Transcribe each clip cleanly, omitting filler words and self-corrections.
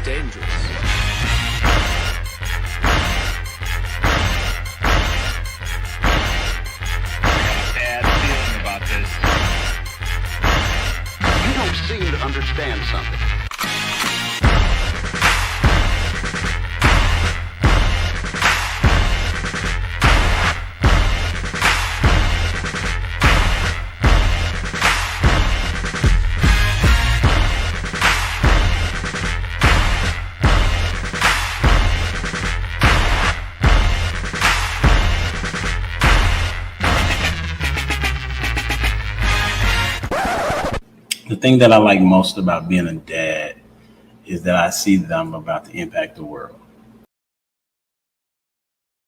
dangerous. Bad feeling about this. You don't seem to understand something. The thing that I like most about being a dad is that I see that I'm about to impact the world.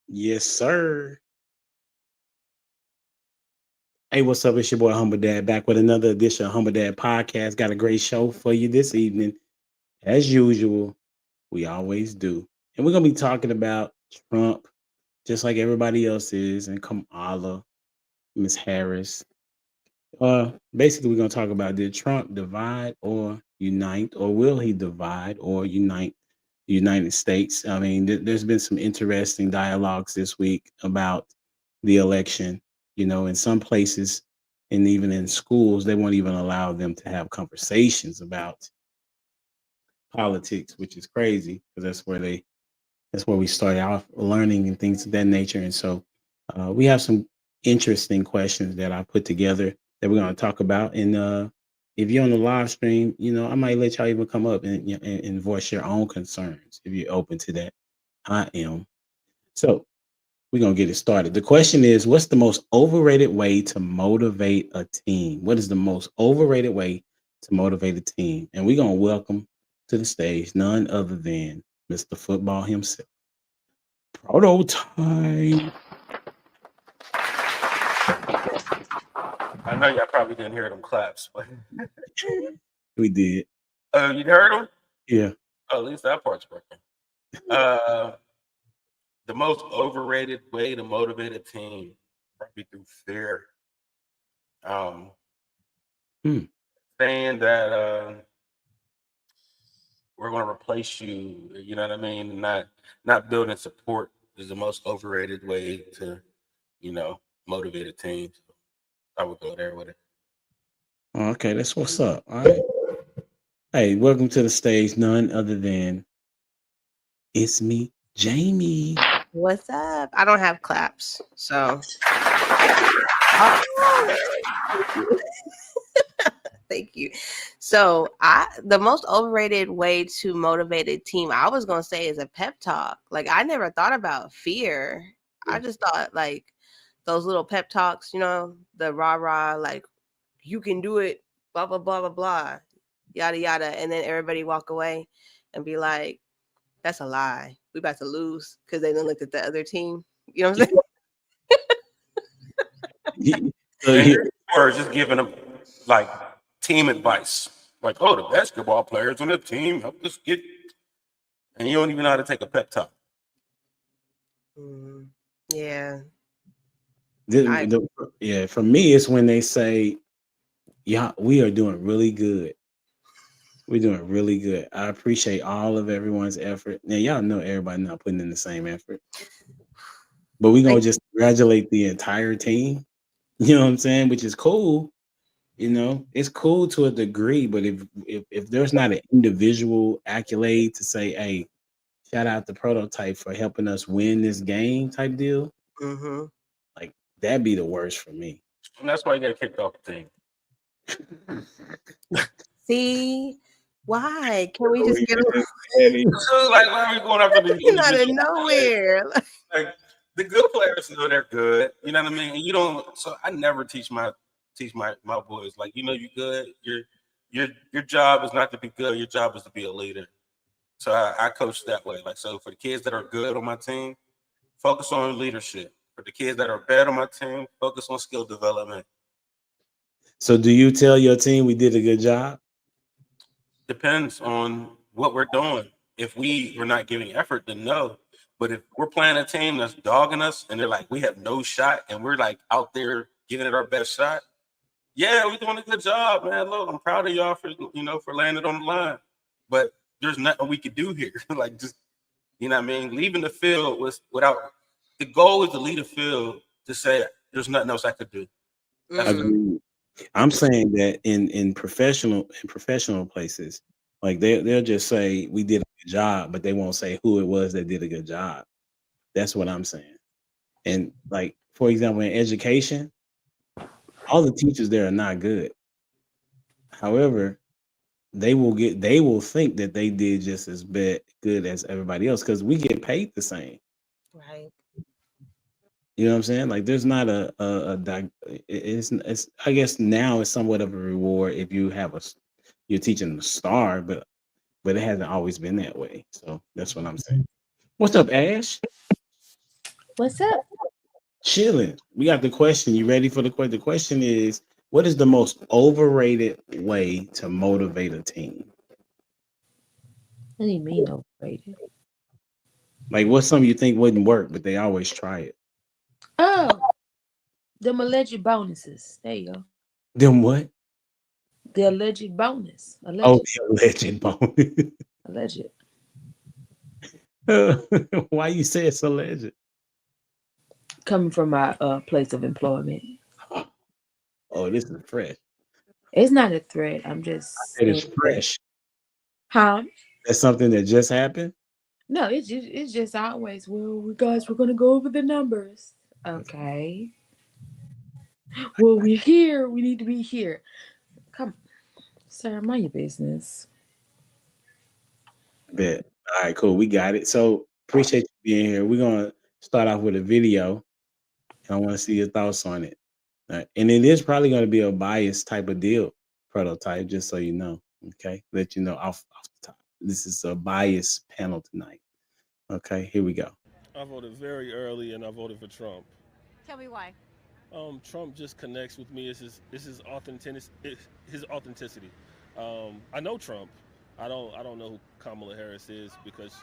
Yes, sir. Hey, what's up? It's your boy Humble Dad back with another edition of Humble Dad Podcast. Got a great show for you this evening. As usual, we always do. And we're going to be talking about Trump, just like everybody else is, and Kamala, Miss Harris. Basically, we're going to talk about, did Trump divide or unite, or will he divide or unite the United States? I mean, there's been some interesting dialogues this week about the election. You know, in some places and even in schools, they won't even allow them to have conversations about politics, which is crazy because that's where we started off learning and things of that nature. And so we have some interesting questions that I put together that we're going to talk about. And if you're on the live stream, you know, I might let y'all even come up and voice your own concerns if you're open to that. I am. So we're going to get it started. The question is, what's the most overrated way to motivate a team? What is the most overrated way to motivate a team? And we're going to welcome to the stage none other than Mr. Football himself. Prototype. I know y'all probably didn't hear them claps, but We did. you heard them? Yeah. Oh, at least that part's working. The most overrated way to motivate a team probably through fear. Saying that we're going to replace you, you know what I mean? Not building support is the most overrated way to, you know, motivate a team. So I would go there with it. Okay, that's what's up. All right. Hey, welcome to the stage. None other than it's me, Jamie. What's up? I don't have claps, so thank you. So the most overrated way to motivate a team, I was gonna say, is a pep talk. Like, I never thought about fear. I just thought like those little pep talks, you know, the rah-rah, like, you can do it, blah blah blah blah blah, yada yada, and then everybody walk away and be like, that's a lie. We about to lose because they didn't look at the other team. You know what I'm saying? Or just giving them like team advice. Like, oh, the basketball players on the team help us get, and you don't even know how to take a pep talk. Yeah. For me, it's when they say, yeah, we are doing really good. We're doing really good. I appreciate all of everyone's effort. Now, y'all know everybody not putting in the same effort. But we're going to just congratulate the entire team. You know what I'm saying? Which is cool. You know, it's cool to a degree. But if there's not an individual accolade to say, hey, shout out to Prototype for helping us win this game type deal, like, that'd be the worst for me. And that's why you got to kick off the team. See? Why? Can we just get like, why are we going after these out of nowhere? Like, the good players know they're good. You know what I mean? And you don't. So I never teach my boys, like, you know, you good. Your job is not to be good. Your job is to be a leader. So I coach that way. Like, so for the kids that are good on my team, focus on leadership. For the kids that are bad on my team, focus on skill development. So do you tell your team we did a good job? Depends on what we're doing. If we were not giving effort, then no. But if we're playing a team that's dogging us and they're like, we have no shot, and we're like out there giving it our best shot, yeah, we're doing a good job, man. Look, I'm proud of y'all for laying it on the line. But there's nothing we could do here. Like, just, you know what I mean? Leaving the field was without the goal is to leave the field to say there's nothing else I could do. That's Agreed. I'm saying that in professional places, like they'll just say we did a good job, but they won't say who it was that did a good job. That's what I'm saying. And like, for example, in education, all the teachers there are not good. However, they will think that they did just as good as everybody else because we get paid the same. Right. You know what I'm saying? Like, there's not it's I guess now it's somewhat of a reward if you have you're teaching a star, but it hasn't always been that way. So that's what I'm saying. What's up, Ash? What's up? Chilling. We got the question. You ready for the question? The question is, what is the most overrated way to motivate a team? What do you mean overrated? Like, what's something you think wouldn't work, but they always try it? Oh, them alleged bonuses. There you go. Them what? The alleged bonus. Oh, the alleged bonus. Alleged. Why you say it's alleged? Coming from my place of employment. Oh, this is fresh. It's not a threat. I'm just It is fresh. Huh? That's something that just happened? No, it's just always, well, guys, we're gonna go over the numbers. Okay. Well, we're here. We need to be here. Come, sir, mind your business. Bet. All right, cool. We got it. So appreciate you being here. We're gonna start off with a video. And I want to see your thoughts on it. All right. And it is probably going to be a biased type of deal prototype, just so you know. Okay. Let you know off the top. This is a biased panel tonight. Okay, here we go. I voted very early, and I voted for Trump. Tell me why. Trump just connects with me. It's his authenticity. I know Trump. I don't know who Kamala Harris is because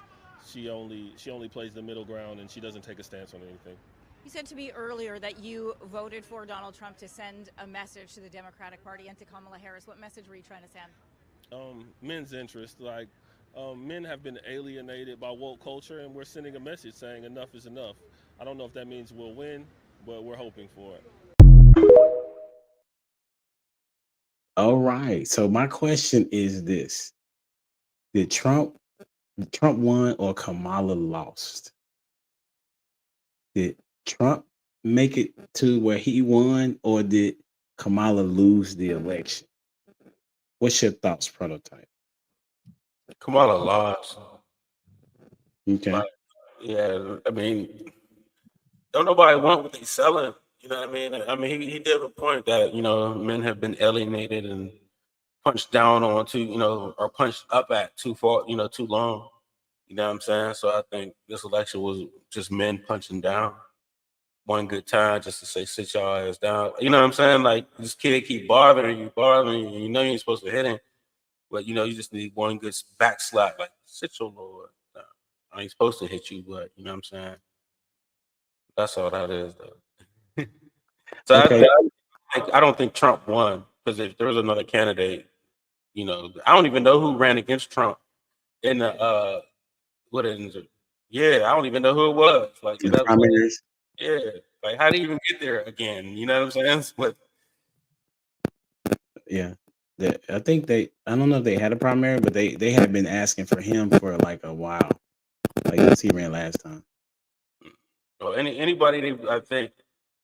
she only plays the middle ground and she doesn't take a stance on anything. You said to me earlier that you voted for Donald Trump to send a message to the Democratic Party and to Kamala Harris. What message were you trying to send? Men's interest. Like, men have been alienated by woke culture, and we're sending a message saying enough is enough. I don't know if that means we'll win, but we're hoping for it. All right. So my question is this: Did Trump won or Kamala lost? Did Trump make it to where he won, or did Kamala lose the election? What's your thoughts, prototype? Kamala lost. Okay. Like, yeah, I mean, don't nobody want what they selling. You know what I mean? I mean, he did a point that, men have been alienated and punched down on or punched up at too far, too long. You know what I'm saying? So I think this election was just men punching down one good time just to say, sit your ass down. You know what I'm saying? Like, this kid keep bothering you. You know you ain't supposed to hit him. But, you just need one good back slap. Like, sit your lord. I ain't supposed to hit you, but you know what I'm saying? That's all that is, though. So Okay. I don't think Trump won, because if there was another candidate, I don't even know who ran against Trump in the what is it? Yeah, I don't even know who it was. Like, The primaries. Yeah, like, how do you even get there again? You know what I'm saying? But Yeah. I think I don't know if they had a primary, but they had been asking for him for like a while. Like, since he ran last time. well, anybody I think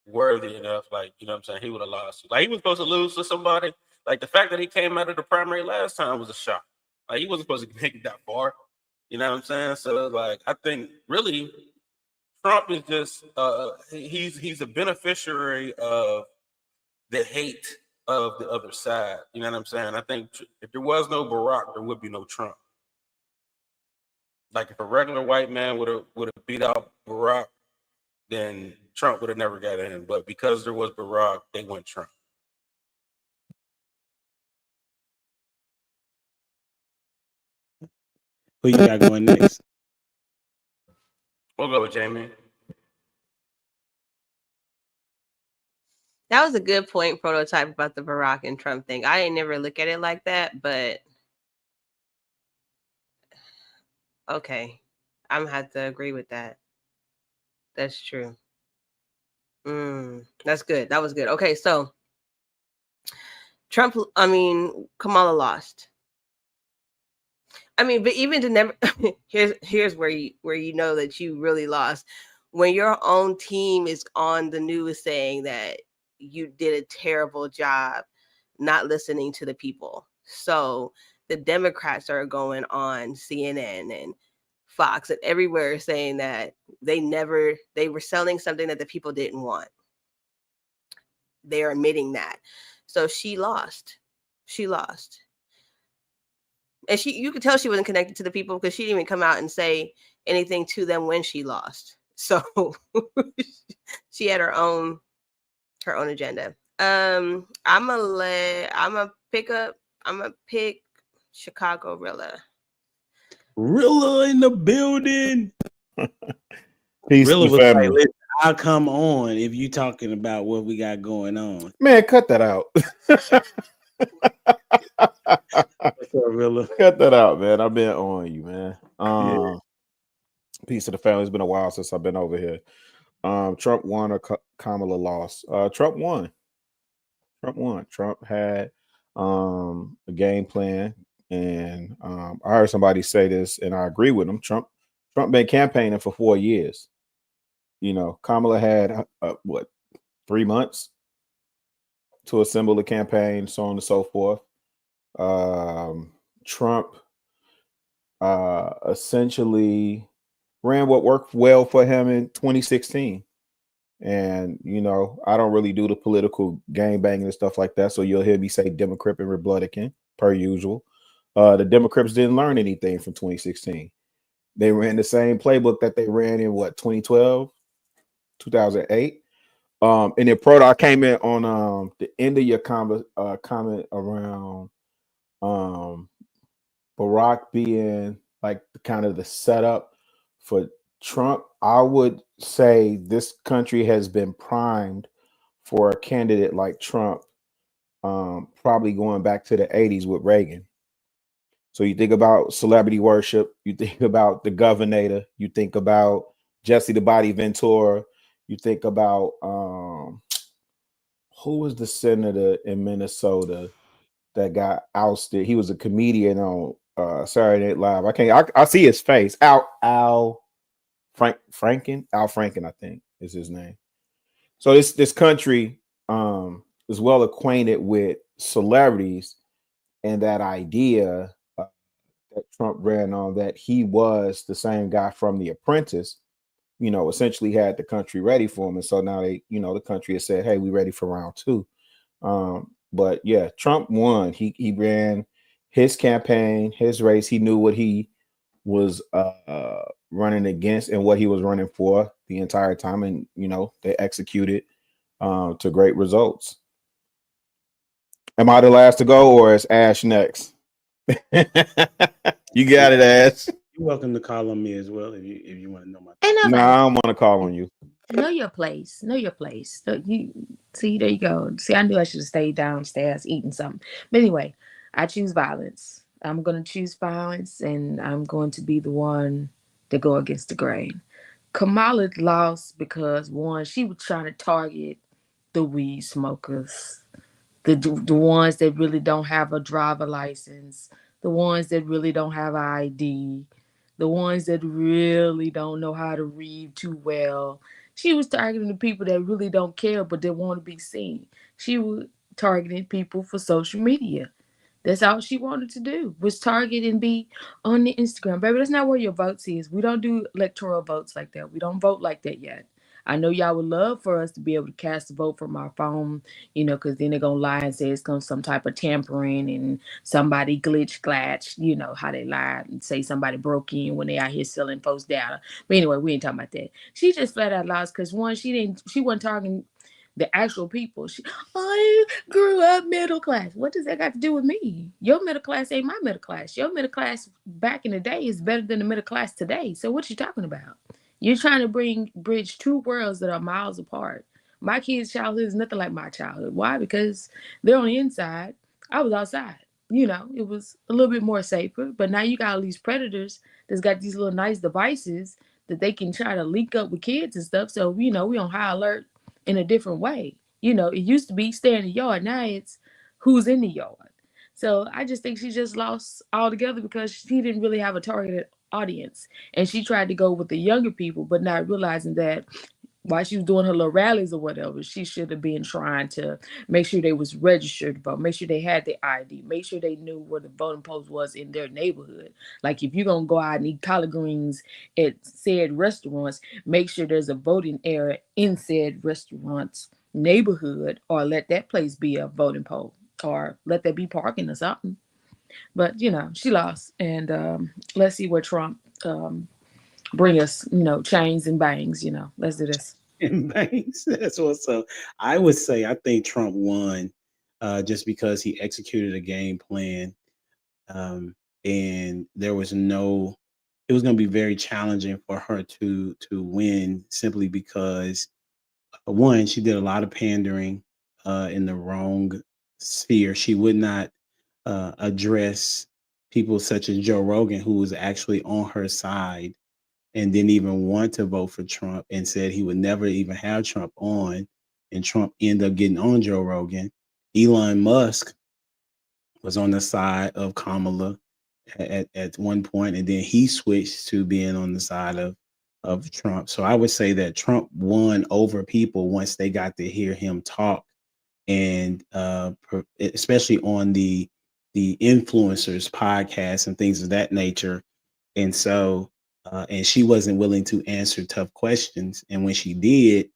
worthy enough, like, you know what I'm saying, he would have lost. Like, he was supposed to lose to somebody. Like, the fact that he came out of the primary last time was a shock. Like, he wasn't supposed to make it that far. You know what I'm saying? So, like, I think really Trump is just he's a beneficiary of the hate of the other side. You know what I'm saying? I think if there was no Barack, there would be no Trump. Like, if a regular white man would have beat out Barack, then Trump would have never got in. But because there was Barack, they went Trump. Who you got going next? We'll go with Jamie. That was a good point, prototype, about the Barack and Trump thing. I ain't never look at it like that, but Okay. I'm gonna have to agree with that. That's true. That's good. That was good. Okay, so Kamala lost. I mean, but even to never here's where you know that you really lost. When your own team is on the news saying that you did a terrible job not listening to the people. So the Democrats are going on CNN and Fox and everywhere saying that they were selling something that the people didn't want. They're admitting that. So she lost. She lost. And you could tell she wasn't connected to the people because she didn't even come out and say anything to them when she lost. So she had her own agenda. I'm gonna pick Chicago Rilla. Rilla in the building. Peace to Rilla the was like, family. listen, I'll come on if you talking about what we got going on. Man, cut that out. What's up, Rilla? Cut that out, man. I've been on you, man. Yeah. Peace to the family. It's been a while since I've been over here. Trump won or Kamala lost? Trump won. Trump had a game plan, and I heard somebody say this, and I agree with him. Trump been campaigning for 4 years. You know, Kamala had 3 months to assemble a campaign, so on and so forth. Trump essentially ran what worked well for him in 2016. And, you know, I don't really do the political gang banging and stuff like that. So you'll hear me say Democrat and Republican per usual. The Democrats didn't learn anything from 2016. They ran the same playbook that they ran in 2012, 2008. And then Proto, I came in on the end of your comment around Barack being like kind of the setup for Trump. I would say this country has been primed for a candidate like Trump, probably going back to the 80s with Reagan. So you think about celebrity worship, you think about the Governator, you think about Jesse the Body Ventura, you think about who was the senator in Minnesota that got ousted? He was a comedian on Saturday Night Live. I see his face. Al Franken, I think is his name. So this country is well acquainted with celebrities and that idea that Trump ran on, that he was the same guy from The Apprentice, you know, essentially had the country ready for him. And so now the country has said, hey, we ready for round two. But yeah, Trump won. He ran his campaign, his race. He knew what he was running against and what he was running for the entire time. And, you know, they executed to great results. Am I the last to go, or is Ash next? You got it, Ash. You're welcome to call on me as well if you want to know my. No, I don't want to call on you. Know your place. Know your place. So you see, there you go. See, I knew I should have stayed downstairs eating something. But anyway, I choose violence. I'm going to choose violence, and I'm going to be the one to go against the grain. Kamala lost because, one, she was trying to target the weed smokers, the ones that really don't have a driver license, the ones that really don't have an ID, the ones that really don't know how to read too well. She was targeting the people that really don't care but they want to be seen. She was targeting people for social media. That's all she wanted to do, was target and be on the Instagram. Baby, that's not where your votes is. We don't do electoral votes like that. We don't vote like that yet. I know y'all would love for us to be able to cast a vote from our phone, because then they're going to lie and say it's going to some type of tampering and somebody glitch, how they lie and say somebody broke in when they out here selling folks data. But anyway, we ain't talking about that. She just flat out lost because, one, she wasn't targeting the actual people. I grew up middle class. What does that got to do with me? Your middle class ain't my middle class. Your middle class back in the day is better than the middle class today. So what you talking about? You're trying to bridge two worlds that are miles apart. My kids' childhood is nothing like my childhood. Why? Because they're on the inside. I was outside. it was a little bit more safer. But now you got all these predators that's got these little nice devices that they can try to link up with kids and stuff. So, we on high alert in a different way. It used to be stay in the yard. Now it's who's in the yard. So I just think she just lost altogether because she didn't really have a targeted audience. And she tried to go with the younger people, but not realizing that while she was doing her little rallies or whatever, she should have been trying to make sure they was registered to vote, make sure they had the ID, make sure they knew where the voting post was in their neighborhood. Like if you're gonna go out and eat collard greens at said restaurants, make sure there's a voting area in said restaurant's neighborhood, or let that place be a voting poll, or let that be parking or something. But she lost, and let's see where Trump bring us, chains and bangs. Let's do this. And banks. That's what's up. I would say I think Trump won just because he executed a game plan, and there was no. It was going to be very challenging for her to win simply because one, she did a lot of pandering in the wrong sphere. She would not address people such as Joe Rogan, who was actually on her side and didn't even want to vote for Trump and said he would never even have Trump on. And Trump ended up getting on Joe Rogan. Elon Musk was on the side of Kamala at one point, and then he switched to being on the side of Trump. So I would say that Trump won over people once they got to hear him talk, and especially on the influencers podcasts and things of that nature. And so and she wasn't willing to answer tough questions, and when she did,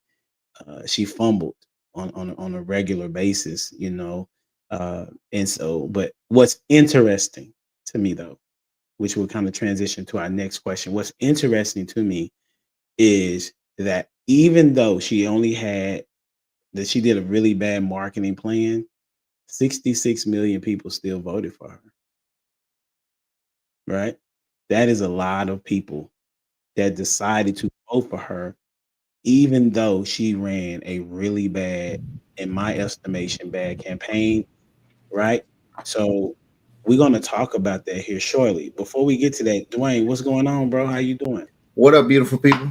she fumbled on a regular basis, and so, but what's interesting to me though, which will kind of transition to our next question, what's interesting to me is that even though she did a really bad marketing plan, 66 million people still voted for her. Right? That is a lot of people that decided to vote for her, even though she ran a really bad, in my estimation, bad campaign. Right? So we're going to talk about that here shortly. Before we get to that, Dwayne, what's going on, bro? How you doing? What up, beautiful people?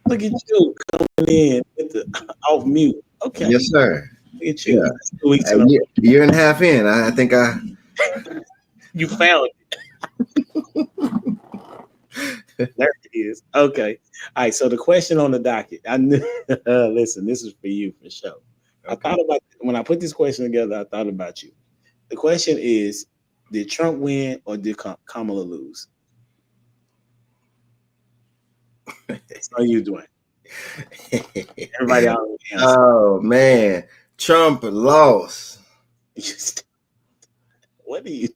Look at you coming in with the off mute. Okay. Yes, sir. Look at you. Yeah. 2 weeks A year and a half in, I think you found it. There it is. Okay. All right. So the question on the docket. I knew. Listen, this is for you for sure. Okay. I thought about when I put this question together. I thought about you. The question is: did Trump win or did Kamala lose? How you doing? Everybody out. Oh man, Trump lost. What do you?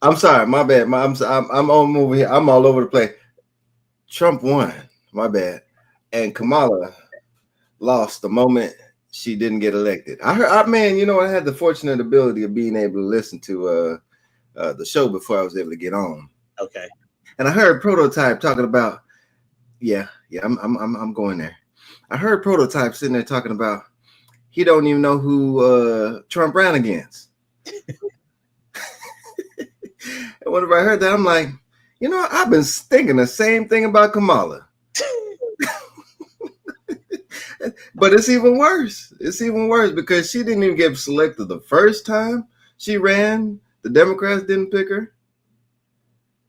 I'm sorry, my bad. I'm on over here. I'm all over the place. Trump won. My bad. And Kamala lost the moment she didn't get elected. I heard, I had the fortunate ability of being able to listen to the show before I was able to get on. Okay. And I heard Prototype talking about, I'm going there. I heard Prototype sitting there talking about he don't even know who Trump ran against. And whenever I heard that, I'm like, I've been thinking the same thing about Kamala. But it's even worse. It's even worse because she didn't even get selected the first time she ran. The Democrats didn't pick her.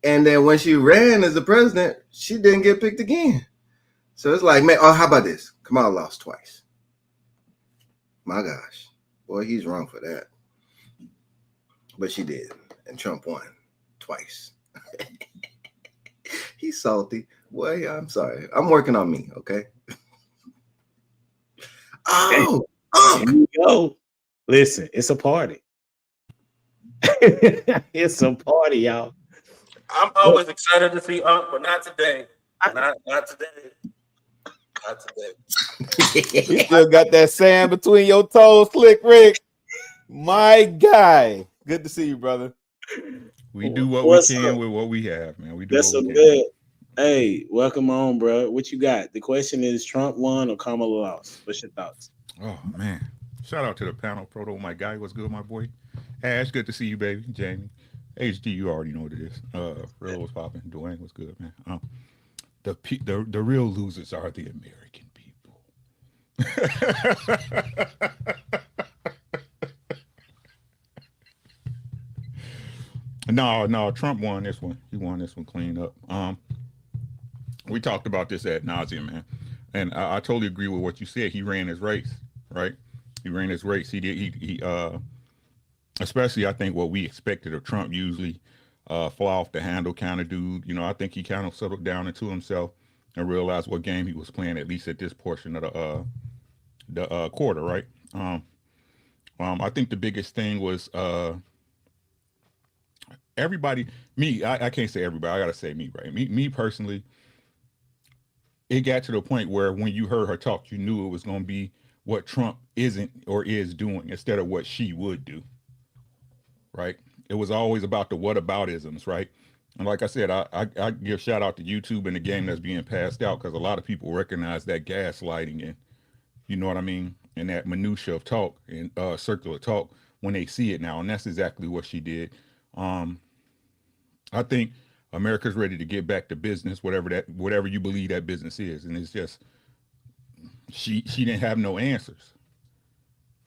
And then when she ran as the president, she didn't get picked again. So it's like, man, how about this? Kamala lost twice. My gosh. Boy, he's wrong for that. But she did. And Trump won twice. He's salty. Boy, I'm sorry. I'm working on me, okay? Oh, here you go. Listen, it's a party. It's a party, y'all. I'm always excited to see Unc, but not today. Not today. Not today. You still got that sand between your toes, Slick Rick. My guy. Good to see you, brother. We do what we can with what we have, man. We do That's what so we good. Hey, welcome on, bro. What you got? The question is Trump won or Kamala lost? What's your thoughts? Oh, man. Shout out to the panel, Proto. My guy, what's good, my boy? Ash, good to see you, baby. Jamie. HD, you already know what it is. Real was popping. Dwayne was good, man. The real losers are the American people. No, Trump won this one. He won this one clean up. We talked about this ad nauseum, man, and I totally agree with what you said. He ran his race, right? He ran his race. He did. He especially I think what we expected of Trump, usually fly off the handle kind of dude. You know, I think he kind of settled down into himself and realized what game he was playing, at least at this portion of the quarter, right? I think the biggest thing was everybody. I can't say everybody. I gotta say me, right? Me personally. It got to the point where when you heard her talk, you knew it was going to be what Trump isn't or is doing instead of what she would do, right? It was always about the whataboutisms, right? And like I said, I give shout out to YouTube and the game that's being passed out because a lot of people recognize that gaslighting and, you know what I mean, and that minutia of talk and circular talk when they see it now. And that's exactly what she did. I think America's ready to get back to business, whatever you believe that business is. And it's just, she didn't have no answers.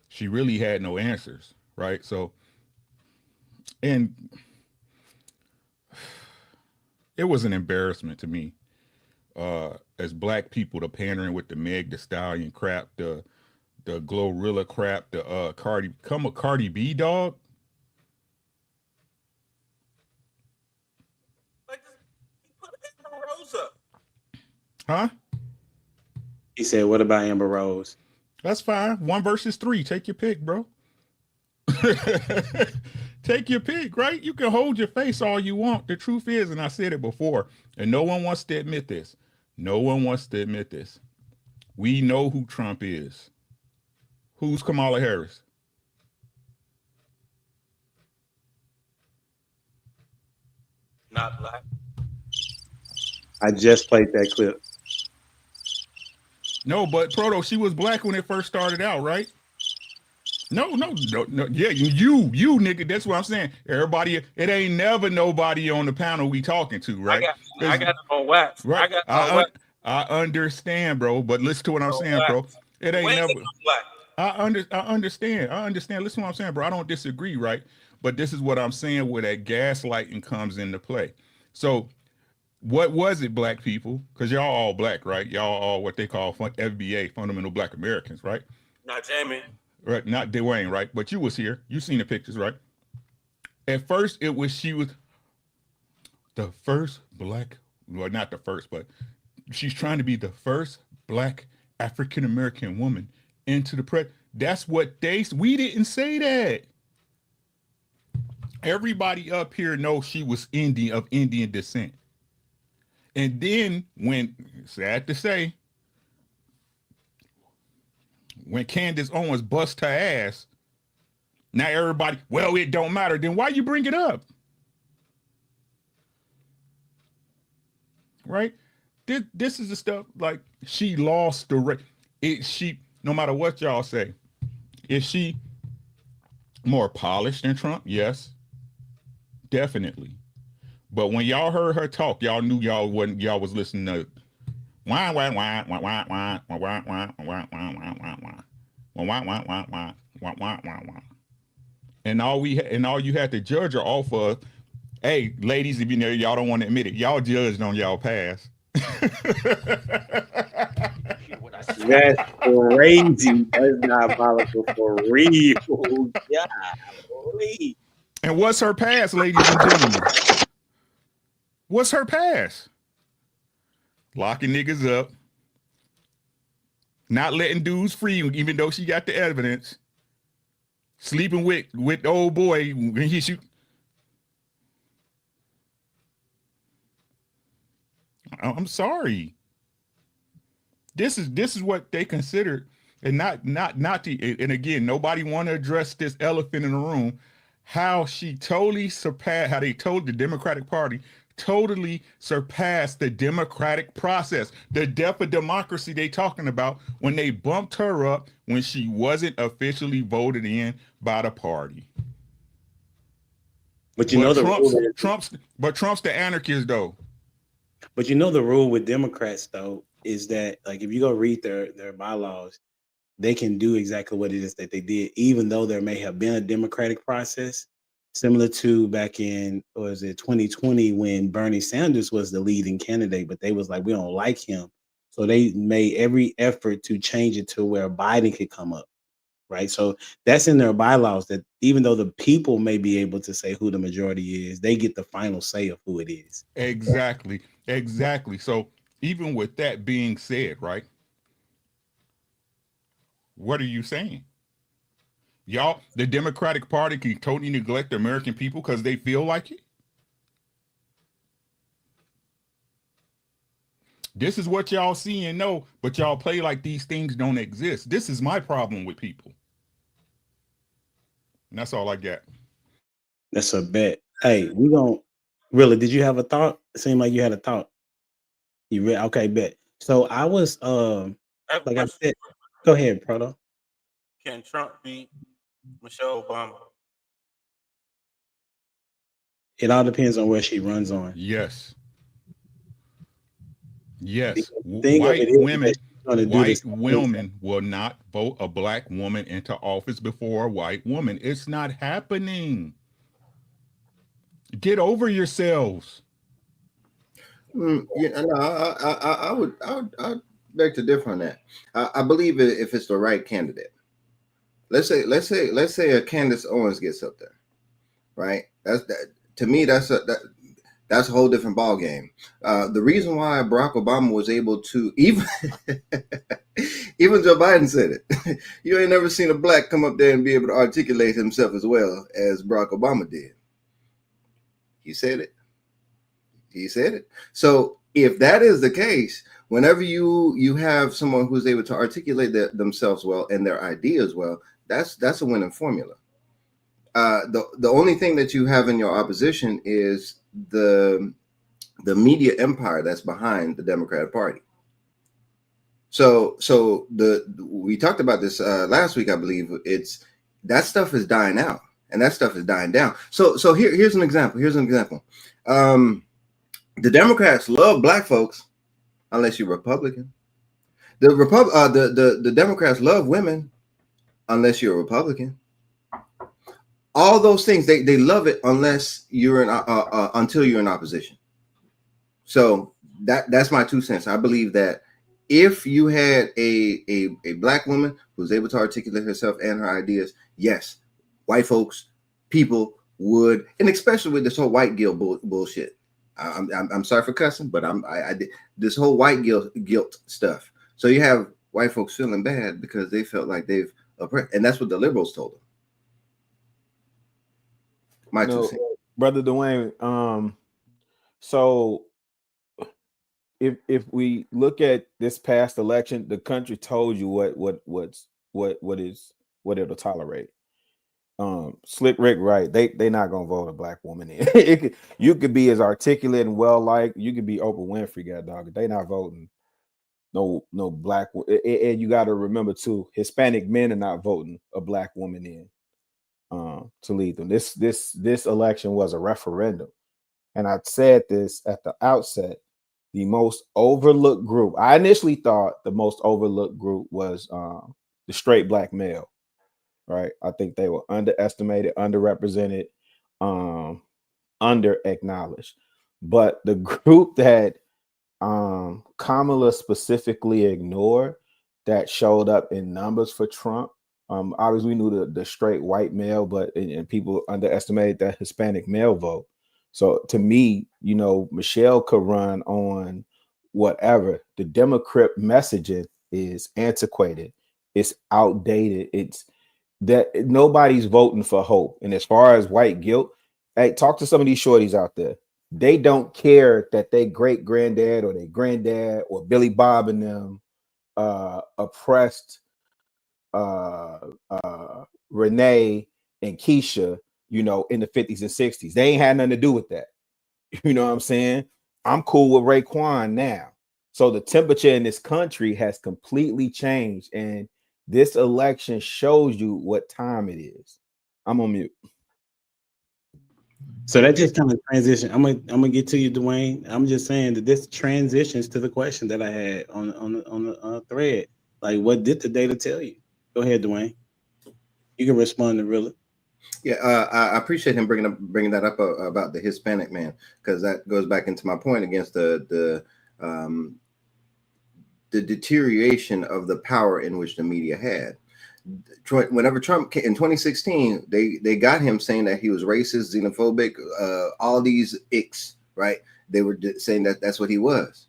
She really had no answers, right? So, and it was an embarrassment to me as black people, the pandering with the Meg Thee Stallion crap, the Glorilla crap, the Cardi B dog. Huh? He said, what about Amber Rose? That's fine. 1 versus 3. Take your pick, bro. Take your pick, right? You can hold your face all you want. The truth is, and I said it before, and no one wants to admit this. No one wants to admit this. We know who Trump is. Who's Kamala Harris? Not black. I just played that clip. No, but Proto, she was black when it first started out, right? No. Yeah, you nigga. That's what I'm saying. Everybody, it ain't never nobody on the panel we talking to, right? I got them on wax. Right. I understand, bro. But listen to what I'm saying, bro. It ain't never. Black. I understand. Listen to what I'm saying, bro. I don't disagree, right? But this is what I'm saying where that gaslighting comes into play. So what was it, black people? Because y'all all black, right? Y'all all what they call FBA, Fundamental Black Americans, right? Not Jamie. Right, not Dwayne, right? But you was here. You seen the pictures, right? At first, she was the first black, well, not the first, but she's trying to be the first black African-American woman into the press. That's what we didn't say that. Everybody up here knows she was of Indian descent. And then when, sad to say, when Candace Owens bust her ass, now everybody, well, it don't matter. Then why you bring it up? Right? This is the stuff, like, she lost the race. No matter what y'all say, is she more polished than Trump? Yes, definitely. But when y'all heard her talk, y'all knew y'all was listening to and all you had to judge her off of, hey, ladies, if you know y'all don't want to admit it, y'all judged on y'all past. That's crazy. That's diabolical for real. Yeah. And what's her past, ladies and gentlemen? What's her past? Locking niggas up, not letting dudes free, even though she got the evidence. Sleeping with the old boy when he shoot. I'm sorry. This is what they considered, and not the. And again, nobody want to address this elephant in the room. How she totally surpassed. How they told the Democratic Party totally surpassed the democratic process, the death of democracy they talking about when they bumped her up when she wasn't officially voted in by the party. But you know the Trump's the anarchist though. But you know the rule with Democrats though is that like if you go read their bylaws, they can do exactly what it is that they did, even though there may have been a democratic process, similar to back in, or is it 2020 when Bernie Sanders was the leading candidate, but they was like, we don't like him. So they made every effort to change it to where Biden could come up. Right. So that's in their bylaws that even though the people may be able to say who the majority is, they get the final say of who it is. Exactly. So even with that being said, right? What are you saying? Y'all, the Democratic Party can totally neglect the American people because they feel like it? This is what y'all see and know, but y'all play like these things don't exist. This is my problem with people. And that's all I got. That's a bet. Hey, we don't really. Did you have a thought? It seemed like you had a thought. You read? Okay, bet. So I was like I said, go ahead, Proto. Can Trump beat Michelle Obama? It all depends on where she runs on. Yes. White women will not vote a black woman into office before a white woman. It's not happening. Get over yourselves. I would beg to differ on that. I believe if it's the right candidate. Let's say a Candace Owens gets up there, right? To me, that's a whole different ball game. The reason why Barack Obama was able to even Joe Biden said it. You ain't never seen a black come up there and be able to articulate himself as well as Barack Obama did. He said it. So if that is the case, whenever you have someone who's able to articulate themselves well and their ideas well, that's a winning formula. The only thing that you have in your opposition is the media empire that's behind the Democratic Party. So we talked about this last week, I believe. That stuff is dying out, and that stuff is dying down. So here's an example. The Democrats love black folks, unless you're Republican. The Democrats love women, unless you're a Republican. All those things they love it unless you're until you're in opposition. So that's my 2 cents. I believe that if you had a black woman who's able to articulate herself and her ideas, yes, white folks, people would, and especially with this whole white guilt bullshit. I'm sorry for cussing, but I did this whole white guilt stuff. So you have white folks feeling bad because they felt like they've oppressed, and that's what the liberals told them. Brother Dwayne. So if we look at this past election, the country told you what it'll tolerate. Slick Rick, right? They not gonna vote a black woman in. You could be as articulate and well liked. You could be Oprah Winfrey, god dog. They not voting no black. And you got to remember too, Hispanic men are not voting a black woman in to lead them. This election was a referendum, and I said this at the outset. The most overlooked group. I initially thought the most overlooked group was the straight black male. Right. I think they were underestimated, underrepresented, under acknowledged. But the group that Kamala specifically ignored that showed up in numbers for Trump. Obviously, we knew the straight white male, but and people underestimated that Hispanic male vote. So to me, Michelle could run on whatever. The Democrat messaging is antiquated. It's outdated. It's that nobody's voting for hope. And as far as white guilt, hey, talk to some of these shorties out there. They don't care that they great granddad or their granddad or Billy Bob and them oppressed Renee and Keisha, in the 50s and 60s. They ain't had nothing to do with that. You know what I'm saying? I'm cool with Raekwon now. So the temperature in this country has completely changed. And this election shows you what time it is. I'm on mute. So that just kind of transition. I'm gonna get to you, Dwayne. I'm just saying that this transitions to the question that I had on the thread. Like, what did the data tell you? Go ahead, Dwayne. You can respond to Rilla. Yeah, I appreciate him bringing that up about the Hispanic man, because that goes back into my point against the deterioration of the power in which the media had. Whenever Trump came, in 2016, they got him saying that he was racist, xenophobic, all these icks, right? They were saying that that's what he was.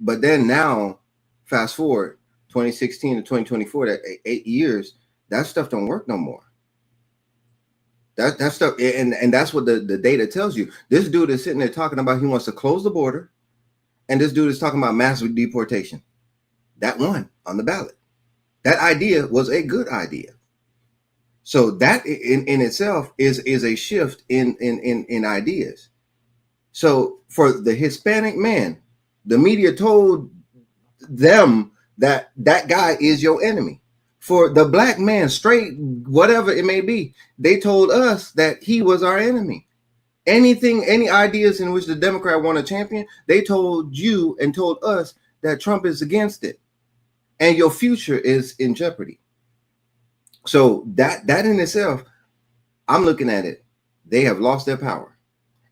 But then now, fast forward 2016 to 2024, that 8 years, that stuff don't work no more. That stuff, and that's what the data tells you. This dude is sitting there talking about he wants to close the border, and this dude is talking about massive deportation. That won on the ballot. That idea was a good idea. So that in itself is a shift in ideas. So for the Hispanic man, the media told them that that guy is your enemy. For the black man, straight, whatever it may be, they told us that he was our enemy. Anything, any ideas in which the Democrat want to champion, they told you and told us that Trump is against it, and your future is in jeopardy. So that in itself, I'm looking at it. They have lost their power,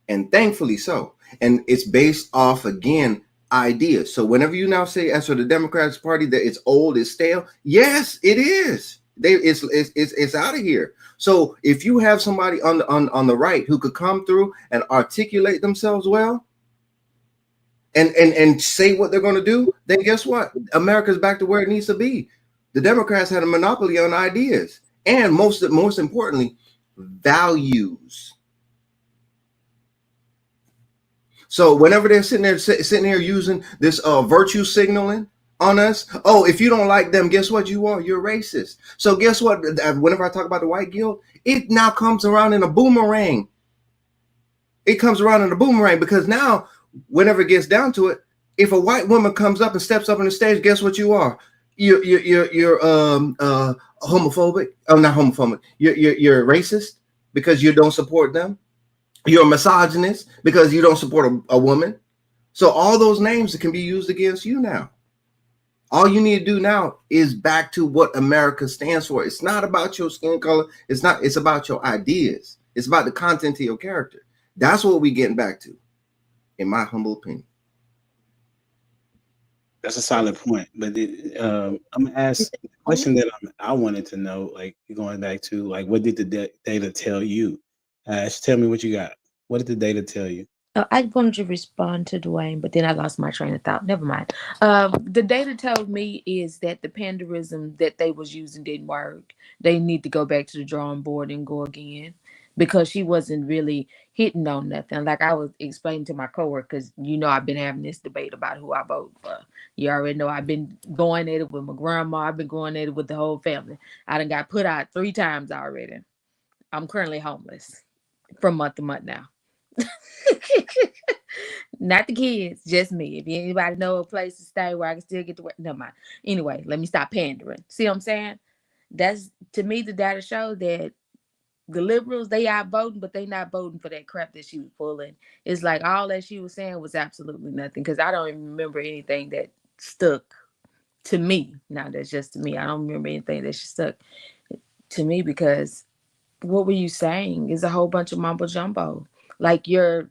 and thankfully so. And it's based off, again, ideas. So whenever you now say, as for the Democratic Party, that it's old, it's stale, yes, it is. It's out of here. So if you have somebody on the right who could come through and articulate themselves well, and say what they're going to do, then guess what? America's back to where it needs to be. The Democrats had a monopoly on ideas, and most importantly, values. So whenever they're sitting here using this virtue signaling on us, oh, if you don't like them, guess what you are? You're racist. So guess what? Whenever I talk about the white guilt, it now comes around in a boomerang. It comes around in a boomerang, because now, whenever it gets down to it, if a white woman comes up and steps up on the stage, guess what you are? You're homophobic. Oh, not homophobic. You're racist because you don't support them. You're a misogynist because you don't support a woman. So all those names can be used against you now. All you need to do now is back to what America stands for. It's not about your skin color. It's about your ideas. It's about the content of your character. That's what we're getting back to, in my humble opinion. That's a solid point. But I'm gonna ask the question that I wanted to know, like going back to, like, what did the data tell you? Ash, tell me what you got. What did the data tell you? I wanted to respond to Dwayne, but then I lost my train of thought. Never mind. The data told me is that the panderism that they was using didn't work. They need to go back to the drawing board and go again, because she wasn't really hitting on nothing. Like I was explaining to my coworkers, I've been having this debate about who I vote for. You already know I've been going at it with my grandma. I've been going at it with the whole family. I done got put out 3 times already. I'm currently homeless from month to month now. Not the kids, just me. If anybody know a place to stay where I can still get to work, never mind. Anyway, let me stop pandering. See what I'm saying? That's, to me, the data show that the liberals, they are voting, but they not voting for that crap that she was pulling. It's like all that she was saying was absolutely nothing, because I don't even remember anything that stuck to me. Now that's just to me. I don't remember anything that she stuck to me, because what were you saying is a whole bunch of mumbo jumbo. Like you're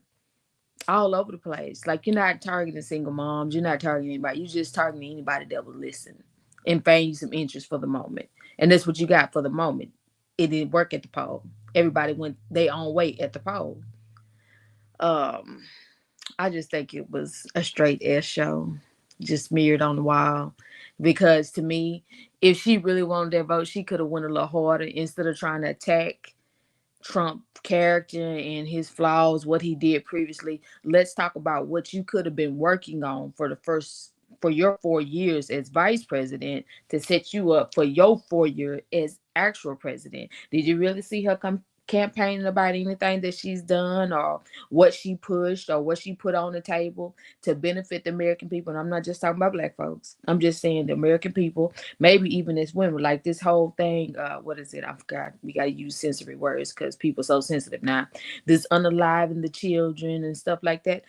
all over the place. Like you're not targeting single moms. You're not targeting anybody. You're just targeting anybody that will listen and feign you some interest for the moment. And that's what you got for the moment. It didn't work at the poll. Everybody went their own way at the poll. I just think it was a straight ass show, just smeared on the wall. Because to me, if she really wanted that vote, she could have went a little harder instead of trying to attack Trump character and his flaws, what he did previously. Let's talk about what you could have been working on for your 4 years as vice president to set you up for your 4 year as actual president. Did you really see her campaigning about anything that she's done or what she pushed or what she put on the table to benefit the American people. And I'm not just talking about black folks. I'm just saying the American people, maybe even as women, like this whole thing. What is it? I forgot. We got to use sensory words because people are so sensitive now. This unaliving the children and stuff like that.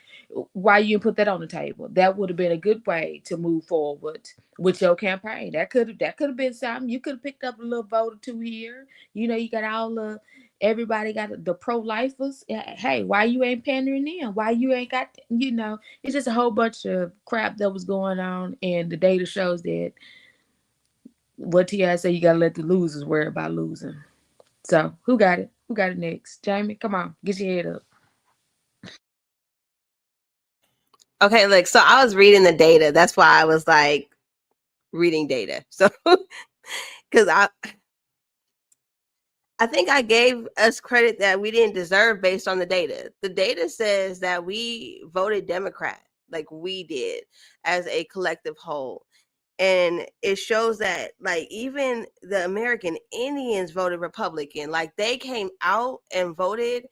Why you put that on the table? That would have been a good way to move forward with your campaign. That could have been something. You could have picked up a little vote or two here. You got all the everybody got the pro-lifers. Hey, why you ain't pandering in? Why you ain't got it's just a whole bunch of crap that was going on, and the data shows that what T.I. say, you gotta let the losers worry about losing. So who got it? Who got it next? Jamie, come on, get your head up. Okay, look, so I was reading the data. That's why I was like reading data. So because I think I gave us credit that we didn't deserve based on the data. The data says that we voted Democrat, like we did as a collective whole. And it shows that like even the American Indians voted Republican. Like they came out and voted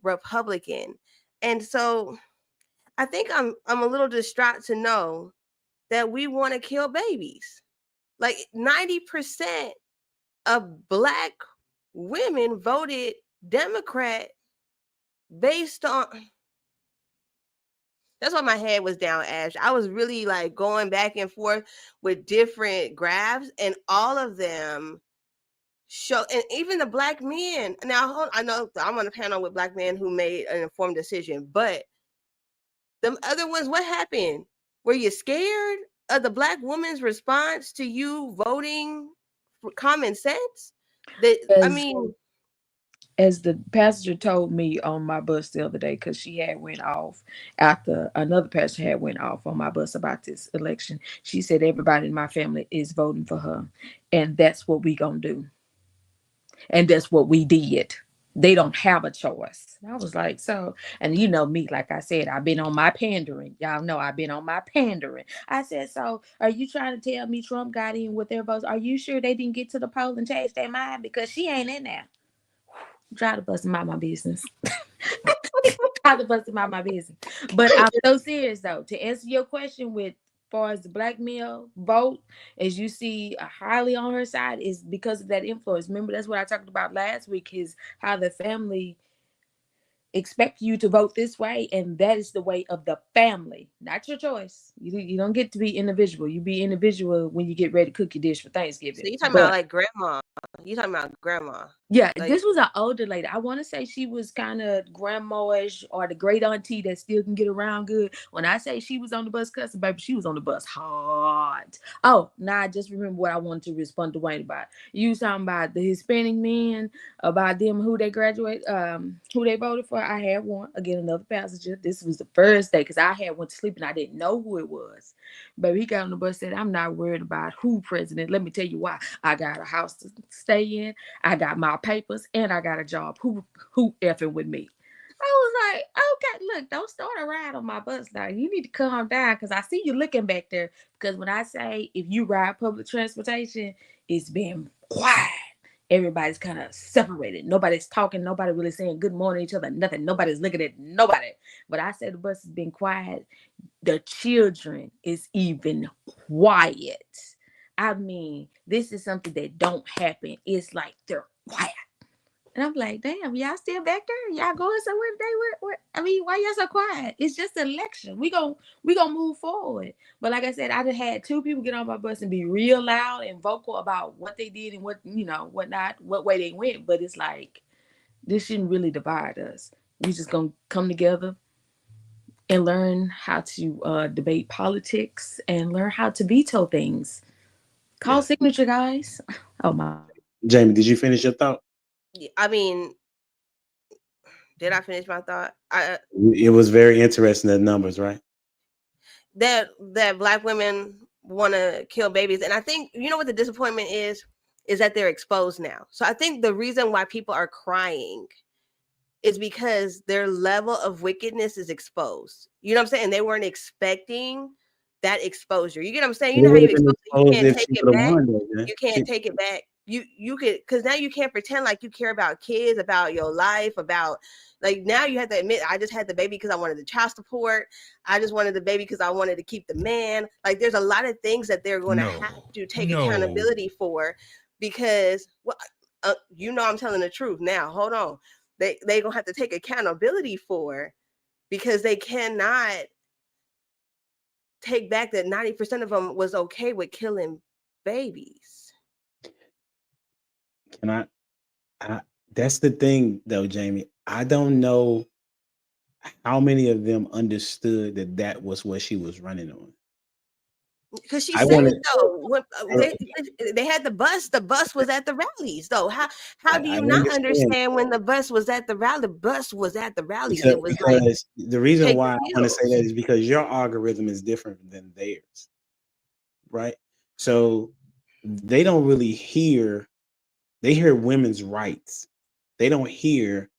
Republican. And so I think I'm a little distraught to know that we want to kill babies. Like 90% of Black women voted Democrat based on. That's why my head was down, Ash. I was really like going back and forth with different graphs, and all of them show, and even the Black men. Now, I know I'm on a panel with Black men who made an informed decision, but the other ones, what happened? Were you scared of the Black woman's response to you voting for common sense? As the passenger told me on my bus the other day, because she had went off after another passenger had went off on my bus about this election. She said everybody in my family is voting for her, and that's what we gonna do, and that's what we did. They don't have a choice. I was like, so, and you know me, like I said, I've been on my pandering. Y'all know I've been on my pandering. I said, so are you trying to tell me Trump got in with their votes? Are you sure they didn't get to the poll and change their mind? Because she ain't in there. Try to bust him out my business. Try to bust him out my business. But I'm so serious though. To answer your question with far as the Black male vote, as you see highly on her side, is because of that influence. Remember, that's what I talked about last week, is how the family expect you to vote this way, and that is the way of the family, not your choice. You don't get to be individual. You be individual when you get ready to cook your dish for Thanksgiving. So you talking about like grandma. You talking about grandma. Yeah, like, this was an older lady. I want to say she was kind of grandma-ish or the great auntie that still can get around good. When I say she was on the bus cussing, baby, she was on the bus hard. Oh, now I just remember what I wanted to respond to Wayne about. You was talking about the Hispanic men, about them who they who they voted for. I had one, again, another passenger. This was the first day because I had went to sleep and I didn't know who it was. But he got on the bus and said, I'm not worried about who president. Let me tell you why. I got a house to stay in. I got my papers and I got a job. Who effing with me? I was like, okay, look, don't start a ride on my bus now. You need to calm down because I see you looking back there. Because when I say if you ride public transportation, it's been quiet. Everybody's kind of separated. Nobody's talking. Nobody really saying good morning to each other. Nothing. Nobody's looking at nobody. But I said the bus has been quiet. The children is even quiet. I mean, this is something that don't happen. It's like they're quiet. And I'm like, damn, y'all still back there? Y'all going somewhere today? Where? I mean, why y'all so quiet? It's just an election. We gonna move forward. But like I said, I just had two people get on my bus and be real loud and vocal about what they did and what not, what way they went. But it's like, this shouldn't really divide us. We just gonna come together and learn how to debate politics and learn how to veto things. Call signature, guys. Oh my. Jamie, did you finish your thought? I mean, did I finish my thought? It was very interesting, the numbers, right? That Black women want to kill babies. And I think, you know what the disappointment is that they're exposed now. So I think the reason why people are crying is because their level of wickedness is exposed. You know what I'm saying? They weren't expecting that exposure. You get what I'm saying? You know how you expose it, you can't take it back. You can't take it back. you could, because now you can't pretend like you care about kids, about your life, about like now you have to admit, I just had the baby because I wanted the child support. I just wanted the baby because I wanted to keep the man. Like there's a lot of things that they're going to have to take accountability for, because well, I'm telling the truth now. Hold on, they gonna have to take accountability for, because they cannot take back that 90% of them was okay with killing babies. Can I that's the thing though, Jamie. I don't know how many of them understood that was what she was running on. Because she said it though. When, they had the bus. The bus was at the rallies though. How do you not understand when the bus was at the rally? The bus was at the rallies. Because, it was like the reason why I want to say that is because your algorithm is different than theirs, right? So they don't really hear. They hear women's rights. They don't hear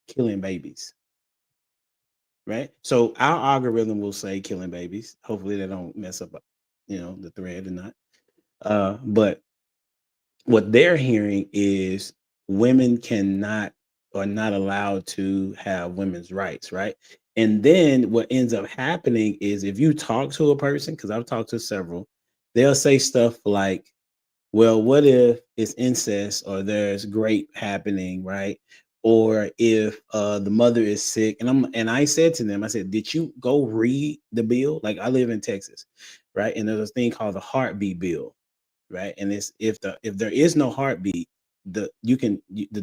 killing babies. Right. So our algorithm will say killing babies. Hopefully they don't mess up, the thread or not. But what they're hearing is women are not allowed to have women's rights. Right. And then what ends up happening is if you talk to a person, because I've talked to several, they'll say stuff like, well, what if it's incest or there's rape happening, right? Or if the mother is sick, and I said to them, I said, did you go read the bill? Like I live in Texas, right? And there's a thing called the heartbeat bill, right? And it's if there is no heartbeat, the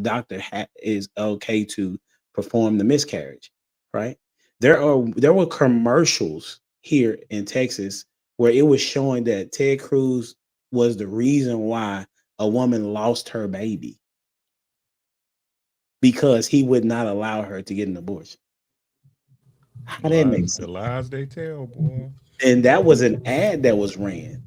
doctor is okay to perform the miscarriage, right? There were commercials here in Texas where it was showing that Ted Cruz was the reason why a woman lost her baby, because he would not allow her to get an abortion. How that makes sense? The lies they tell, boy. And that was an ad that was ran.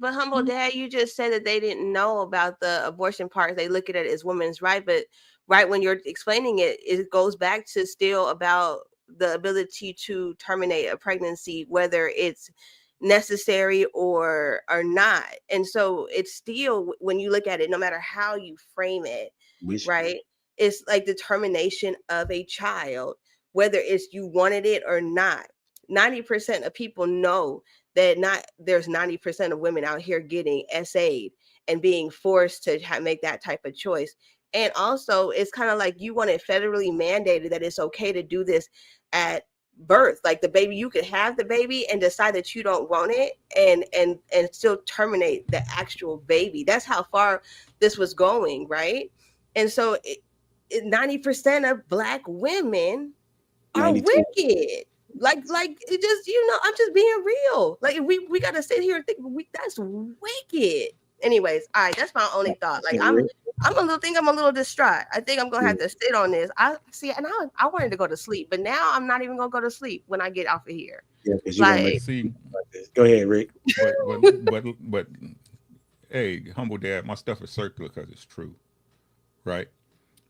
But humble dad, you just said that they didn't know about the abortion part. They look at it as women's right, but right when you're explaining it, it goes back to still about the ability to terminate a pregnancy, whether it's necessary or not. And so it's still, when you look at it, no matter how you frame it, right, it's like the termination of a child, whether it's you wanted it or not. 90% of people know that there's 90% of women out here getting SA'd and being forced to make that type of choice. And also it's kind of like you want it federally mandated that it's okay to do this at birth. Like the baby, you could have the baby and decide that you don't want it and still terminate the actual baby. That's how far this was going, right? And so 90% of Black women are 92. wicked. Like it just, I'm just being real. Like we gotta sit here and think that's wicked. Anyways, all right, that's my only thought. Like I'm a little distraught. I think I'm gonna have to sit on this. I see, and I wanted to go to sleep, but now I'm not even gonna go to sleep when I get off of here. Yeah, because you're gonna make see. Go ahead, Rick. But hey, humble dad, my stuff is circular because it's true, right?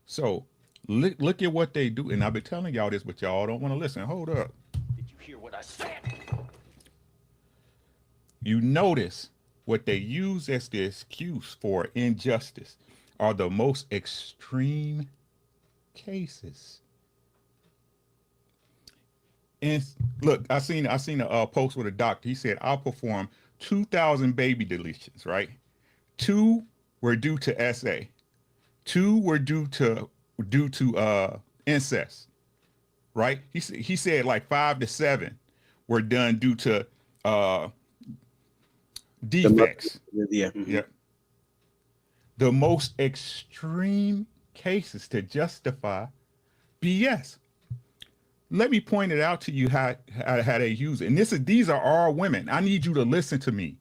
So look at what they do, and I've been telling y'all this, but y'all don't want to listen. Hold up. Did you hear what I said? You notice what they use as the excuse for injustice are the most extreme cases. And look, I seen a post with a doctor. He said, I'll perform 2,000 baby deletions, right? 2 were due to SA. 2 were due to incest, right? He said like 5 to 7 were done due to defects. Yeah. Yeah. The most extreme cases to justify BS. Let me point it out to you how they use it. And these are all women. I need you to listen to me.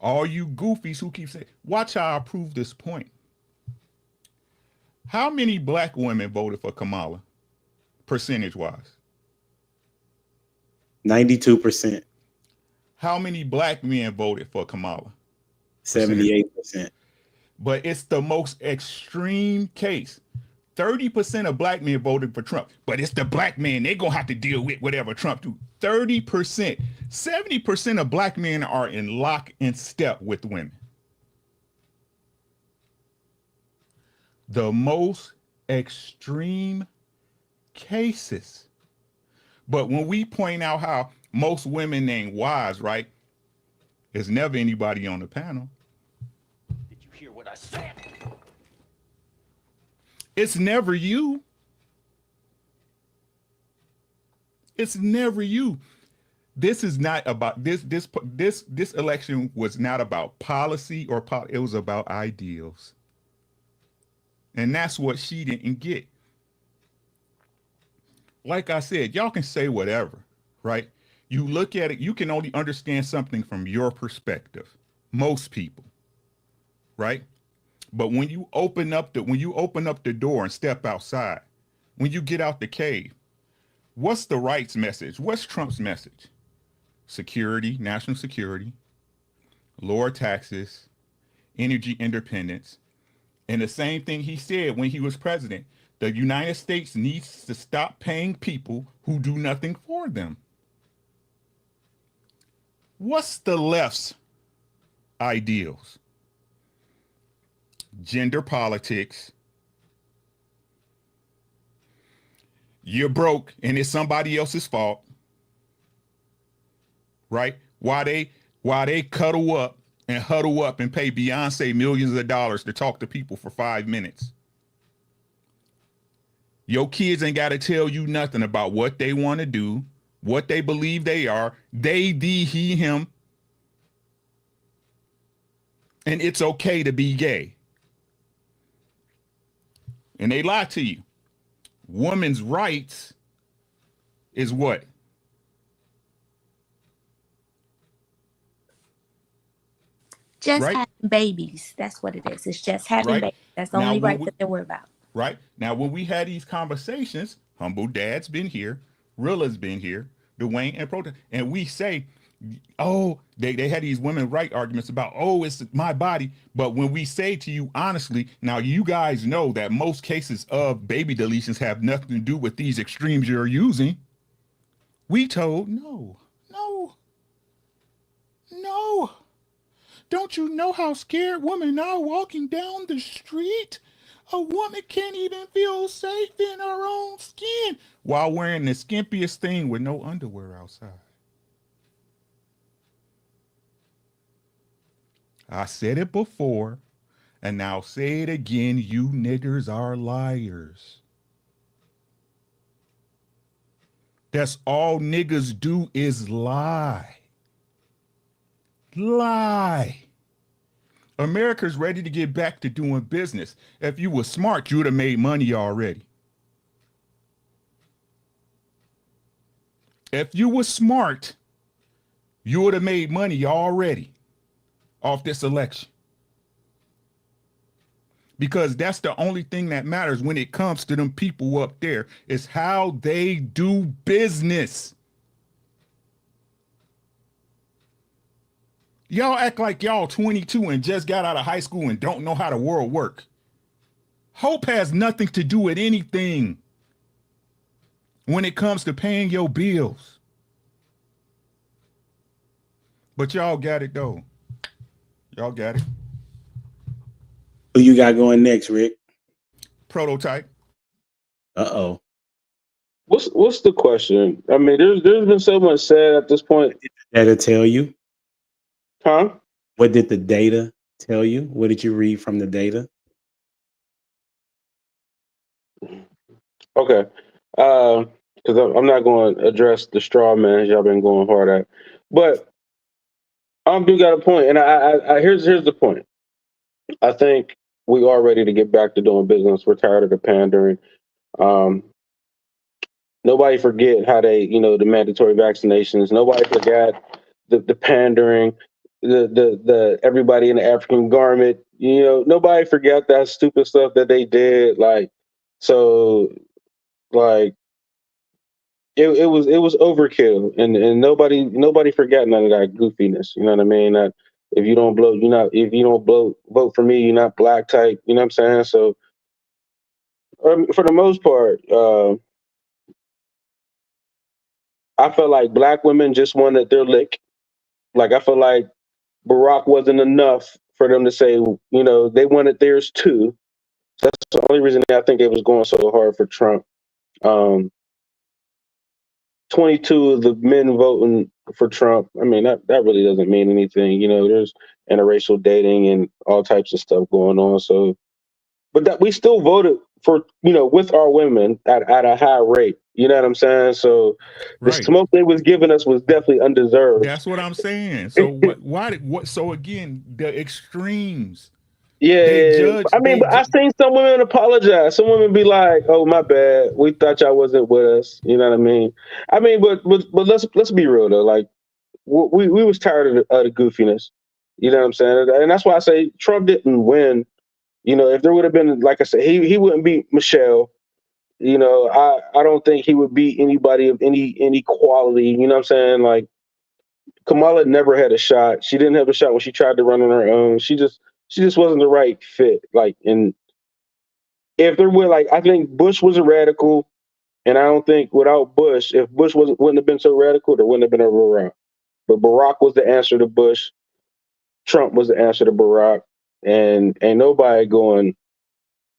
All you goofies who keep saying, watch how I prove this point. How many Black women voted for Kamala, percentage-wise? 92%. How many Black men voted for Kamala? 78%. But it's the most extreme case. 30% of Black men voted for Trump, but it's the Black man. They're going to have to deal with whatever Trump do. 30%. 70% of Black men are in lock and step with women. the most extreme cases. But when we point out how most women named wives, right, there's never anybody on the panel. Did you hear what I said? It's never you. It's never you. This is not about this election was not about policy or it was about ideals. And that's what she didn't get. Like I said, y'all can say whatever, right? You look at it, you can only understand something from your perspective. Most people, right? But when you open up the door and step outside, when you get out the cave, what's the right's message? What's Trump's message? Security, national security, lower taxes, energy independence. And the same thing he said when he was president. The United States needs to stop paying people who do nothing for them. What's the left's ideals? Gender politics. You're broke and it's somebody else's fault. Right? Why they cuddle up and huddle up and pay Beyonce millions of dollars to talk to people for 5 minutes. Your kids ain't got to tell you nothing about what they want to do, what they believe they are. They, he, him. And it's okay to be gay. And they lie to you. Women's rights is what? Just right? having babies. That's what it is. It's just having Right. babies. That's the Now, only when right we- that they're worried about. Right. Now, when we had these conversations, Humble Dad's been here, Rilla's been here, Dwayne and Protest, and we say, oh, they had these women right arguments about, oh, it's my body. But when we say to you honestly, now you guys know that most cases of baby deletions have nothing to do with these extremes you're using. We told, no. Don't you know how scared women are walking down the street? A woman can't even feel safe in her own skin while wearing the skimpiest thing with no underwear outside. I said it before, and now say it again. You niggers are liars. That's all niggas do is lie. Lie. America's ready to get back to doing business. If you were smart, you would have made money already. If you were smart, you would have made money already off this election. Because that's the only thing that matters when it comes to them people up there is how they do business. Y'all act like y'all 22 and just got out of high school and don't know how the world works. Hope has nothing to do with anything when it comes to paying your bills. But y'all got it though. Y'all got it. Who you got going next, Rick? Prototype. Uh-oh. What's the question? I mean, there's been so much said at this point. What did the data tell you? Huh? What did the data tell you? What did you read from the data? Okay. Because I'm not going to address the straw man y'all been going hard at. But I do got a point, and I here's the point. I think we are ready to get back to doing business. We're tired of the pandering. Nobody forget how they, the mandatory vaccinations. Nobody forgot the pandering, the everybody in the African garment. Nobody forgot that stupid stuff that they did. Like it was overkill, and nobody forgot none of that goofiness. You know what I mean? That if you don't vote for me, you're not black type. You know what I'm saying? So for the most part, I felt like black women just wanted their lick. Like I feel like Barack wasn't enough for them to say, they wanted theirs too. That's the only reason I think it was going so hard for Trump. 22 of the men voting for Trump. I mean, that really doesn't mean anything. There's interracial dating and all types of stuff going on. So, but that we still voted for, with our women at a high rate. You know what I'm saying? So the Right. smoke they was giving us was definitely undeserved. That's what I'm saying. So what so again, the extremes. Yeah, They yeah, yeah. judge I mean, but I seen some women apologize. Some women be like, "Oh, my bad. We thought y'all wasn't with us." You know what I mean? I mean, but let's be real though. Like, we was tired of the goofiness. You know what I'm saying? And that's why I say Trump didn't win. If there would have been, like I said, he wouldn't beat Michelle. I don't think he would beat anybody of any quality. You know what I'm saying? Like, Kamala never had a shot. She didn't have a shot when she tried to run on her own. She just wasn't the right fit. Like, and if there were, like, I think Bush was a radical, and I don't think without Bush, if Bush wouldn't have been so radical, there wouldn't have been a Barack. But Barack was the answer to Bush. Trump was the answer to Barack, and ain't nobody going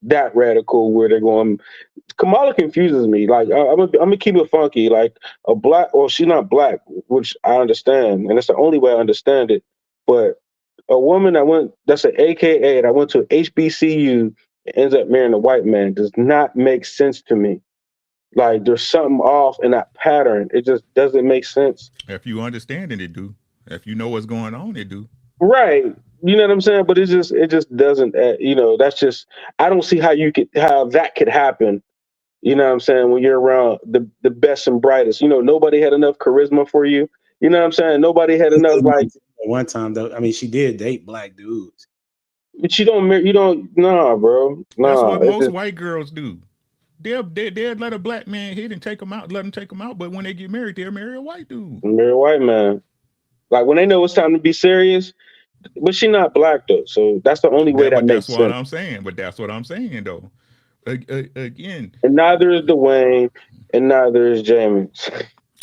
that radical where they're going. Kamala confuses me. Like, I'm gonna keep it funky. Like, a black, well, she's not black, which I understand, and that's the only way I understand it. But a woman that's an AKA that went to HBCU and ends up marrying a white man does not make sense to me. Like, there's something off in that pattern. It just doesn't make sense. if you understand it do. If you know what's going on, it do. Right. You know what I'm saying? But it just doesn't. That's just. I don't see how that could happen. You know what I'm saying? When you're around the best and brightest, nobody had enough charisma for you. You know what I'm saying? Nobody had enough, like. One time though, I mean, she did date black dudes, but nah, bro, That's nah. what most white girls do. They'll let a black man hit and take them out, let them take them out. But when they get married, they'll marry a white dude. Marry a white man. Like, when they know it's time to be serious, but she not black though, so that's the only way that makes That's what sense. I'm saying. But that's what I'm saying though. Again, And neither is Dwayne, and neither is Jamie.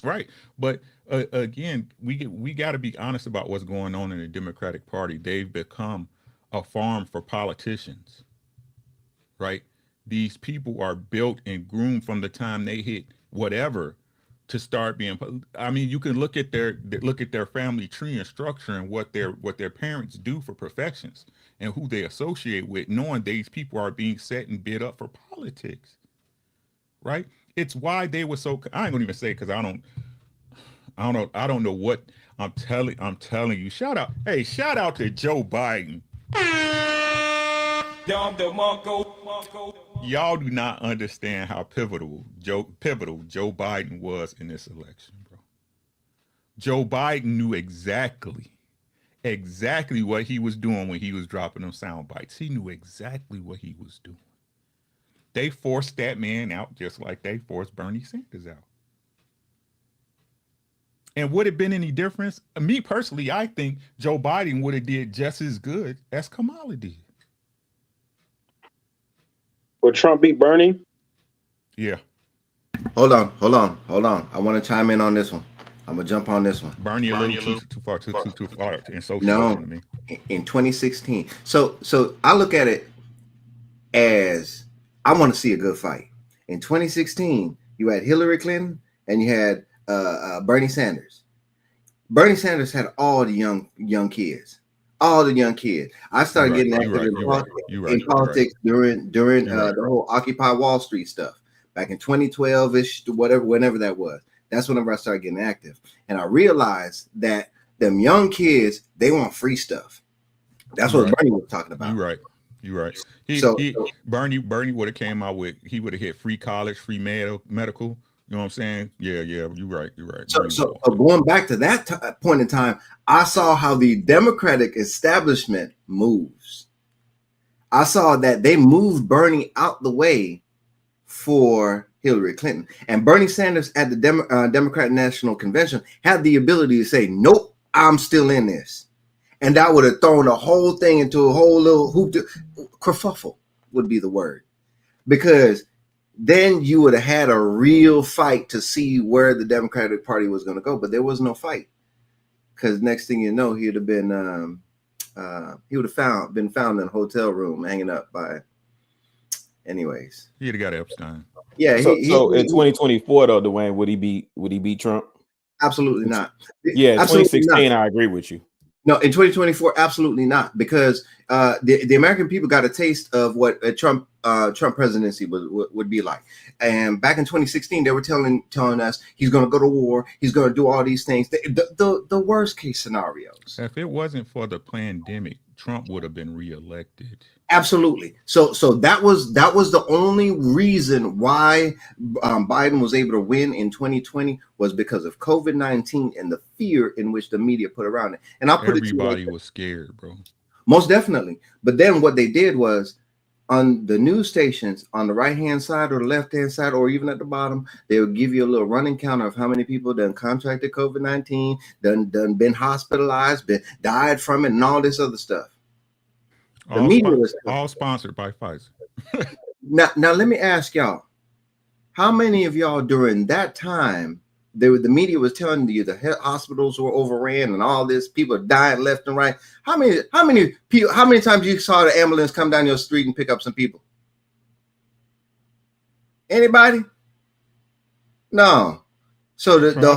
right. But again, we got to be honest about what's going on in the Democratic Party. They've become a farm for politicians, right? These people are built and groomed from the time they hit whatever to start being. I mean, you can look at their family tree and structure and what their parents do for professions and who they associate with, knowing these people are being set and bid up for politics, right? It's why they were so. I ain't gonna even say because I don't know what I'm telling you. Shout out to Joe Biden. Y'all do not understand how pivotal Joe Biden was in this election, bro. Joe Biden knew exactly what he was doing when he was dropping them sound bites. He knew exactly what he was doing. They forced that man out just like they forced Bernie Sanders out. And would it have been any difference? Me personally, I think Joe Biden would have did just as good as Kamala did. Would Trump beat Bernie? Yeah. Hold on. I want to chime in on this one. I'm gonna jump on this one. Bernie a little too far in social No, to me. In 2016. So I look at it as I want to see a good fight. In 2016, you had Hillary Clinton and you had Bernie Sanders. Bernie Sanders had all the young kids. All the young kids. I started getting active in politics during the whole Occupy Wall Street stuff back in 2012-ish, whenever that was. That's whenever I started getting active. And I realized that them young kids, they want free stuff. That's what Bernie was talking about. You're right. Bernie would have came out with, he would have hit free college, free medical. You know what I'm saying? Yeah, you're right. So going back to that point in time, I saw how the Democratic establishment moves. I saw that they moved Bernie out the way for Hillary Clinton. And Bernie Sanders at the Democratic National Convention had the ability to say, nope, I'm still in this. And that would have thrown the whole thing into a whole little hoop. Kerfuffle would be the word. Because then you would have had a real fight to see where the Democratic Party was going to go. But there was no fight. Because next thing you know, he would have been been found in a hotel room hanging up by Anyways, He'd have got Epstein. yeah. So in 2024 though, Dwayne, would he beat Trump? Absolutely not. Yeah, Absolutely 2016, not. I agree with you. No, in 2024, absolutely not, because the American people got a taste of what a Trump presidency would be like. And back in 2016, they were telling us he's going to go to war, he's going to do all these things. The worst case scenarios. If it wasn't for the pandemic, Trump would have been reelected. Absolutely. So that was the only reason why Biden was able to win in 2020 was because of COVID-19 and the fear in which the media put around it. And I'll put everybody was scared, bro. Most definitely. But then what they did was on the news stations on the right-hand side or the left-hand side, or even at the bottom, they would give you a little running counter of how many people done contracted COVID-19, done been hospitalized, died from it, and all this other stuff. The media was all sponsored by Pfizer. Now let me ask y'all, how many of y'all during that time the media was telling you the hospitals were overran and all this, people dying left and right? How many times you saw the ambulance come down your street and pick up some people? Anybody? No. So the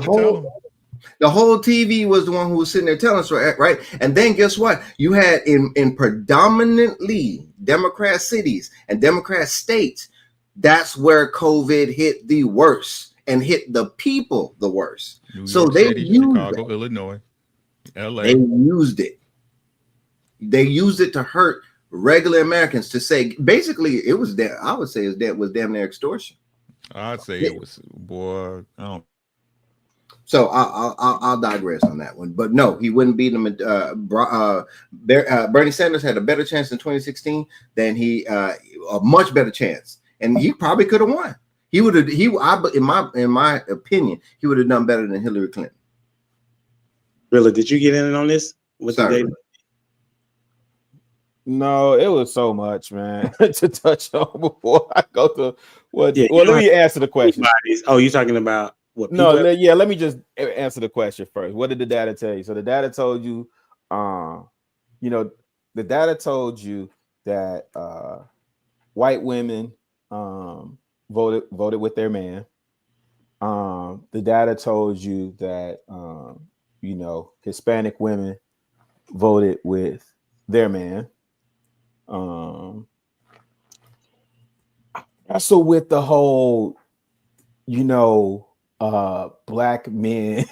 whole TV was the one who was sitting there telling us, right? And then guess what? You had in predominantly Democrat cities and Democrat states, that's where COVID hit the worst and hit the people the worst. New so York they City, used Chicago, it. Illinois, LA. They used it. They used it to hurt regular Americans, to say basically it was that I would say it was damn near extortion. I'd say it was, boy. I don't. So I'll digress on that one, but no, he wouldn't beat him. Bernie Sanders had a better chance in 2016 than a much better chance, and he probably could have won. He would have. In my opinion, he would have done better than Hillary Clinton. Really? Did you get in on this? Sorry. No, it was so much, man, to touch on before I go to what. Yeah, well, let me answer the question. Oh, you're talking about what? No, let me just answer the question first. What did the data tell you? So the data told you, the data told you that white women voted with their man. The data told you that Hispanic women voted with their man. So with the whole, black men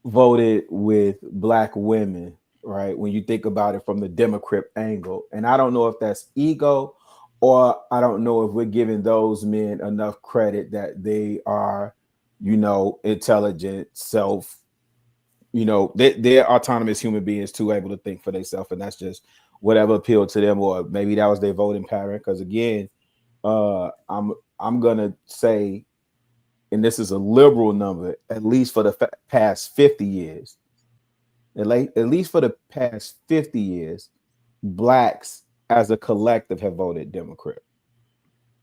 voted with black women, right? When you think about it from the Democrat angle, and I don't know if that's ego, or I don't know if we're giving those men enough credit that they are, intelligent, they're autonomous human beings too, able to think for themselves, and that's just whatever appealed to them, or maybe that was their voting pattern. Because again, I'm gonna say, and this is a liberal number, at least for the past 50 years, at least for the past 50 years, blacks as a collective have voted Democrat,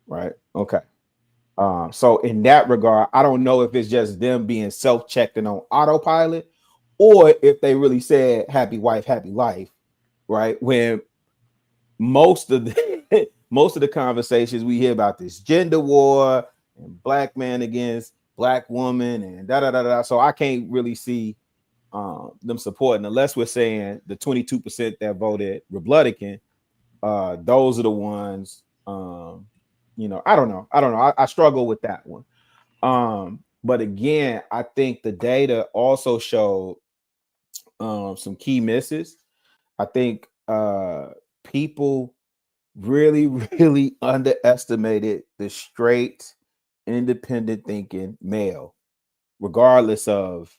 right? Okay. So in that regard, I don't know if it's just them being self-checked and on autopilot, or if they really said happy wife, happy life, right? When most of the conversations we hear about this gender war and black man against black woman and da. So I can't really see them supporting, unless we're saying the 22% that voted Republican, those are the ones. I don't know. I struggle with that one. But again, I think the data also showed some key misses. I think people really, really underestimated the straight, independent thinking male, regardless of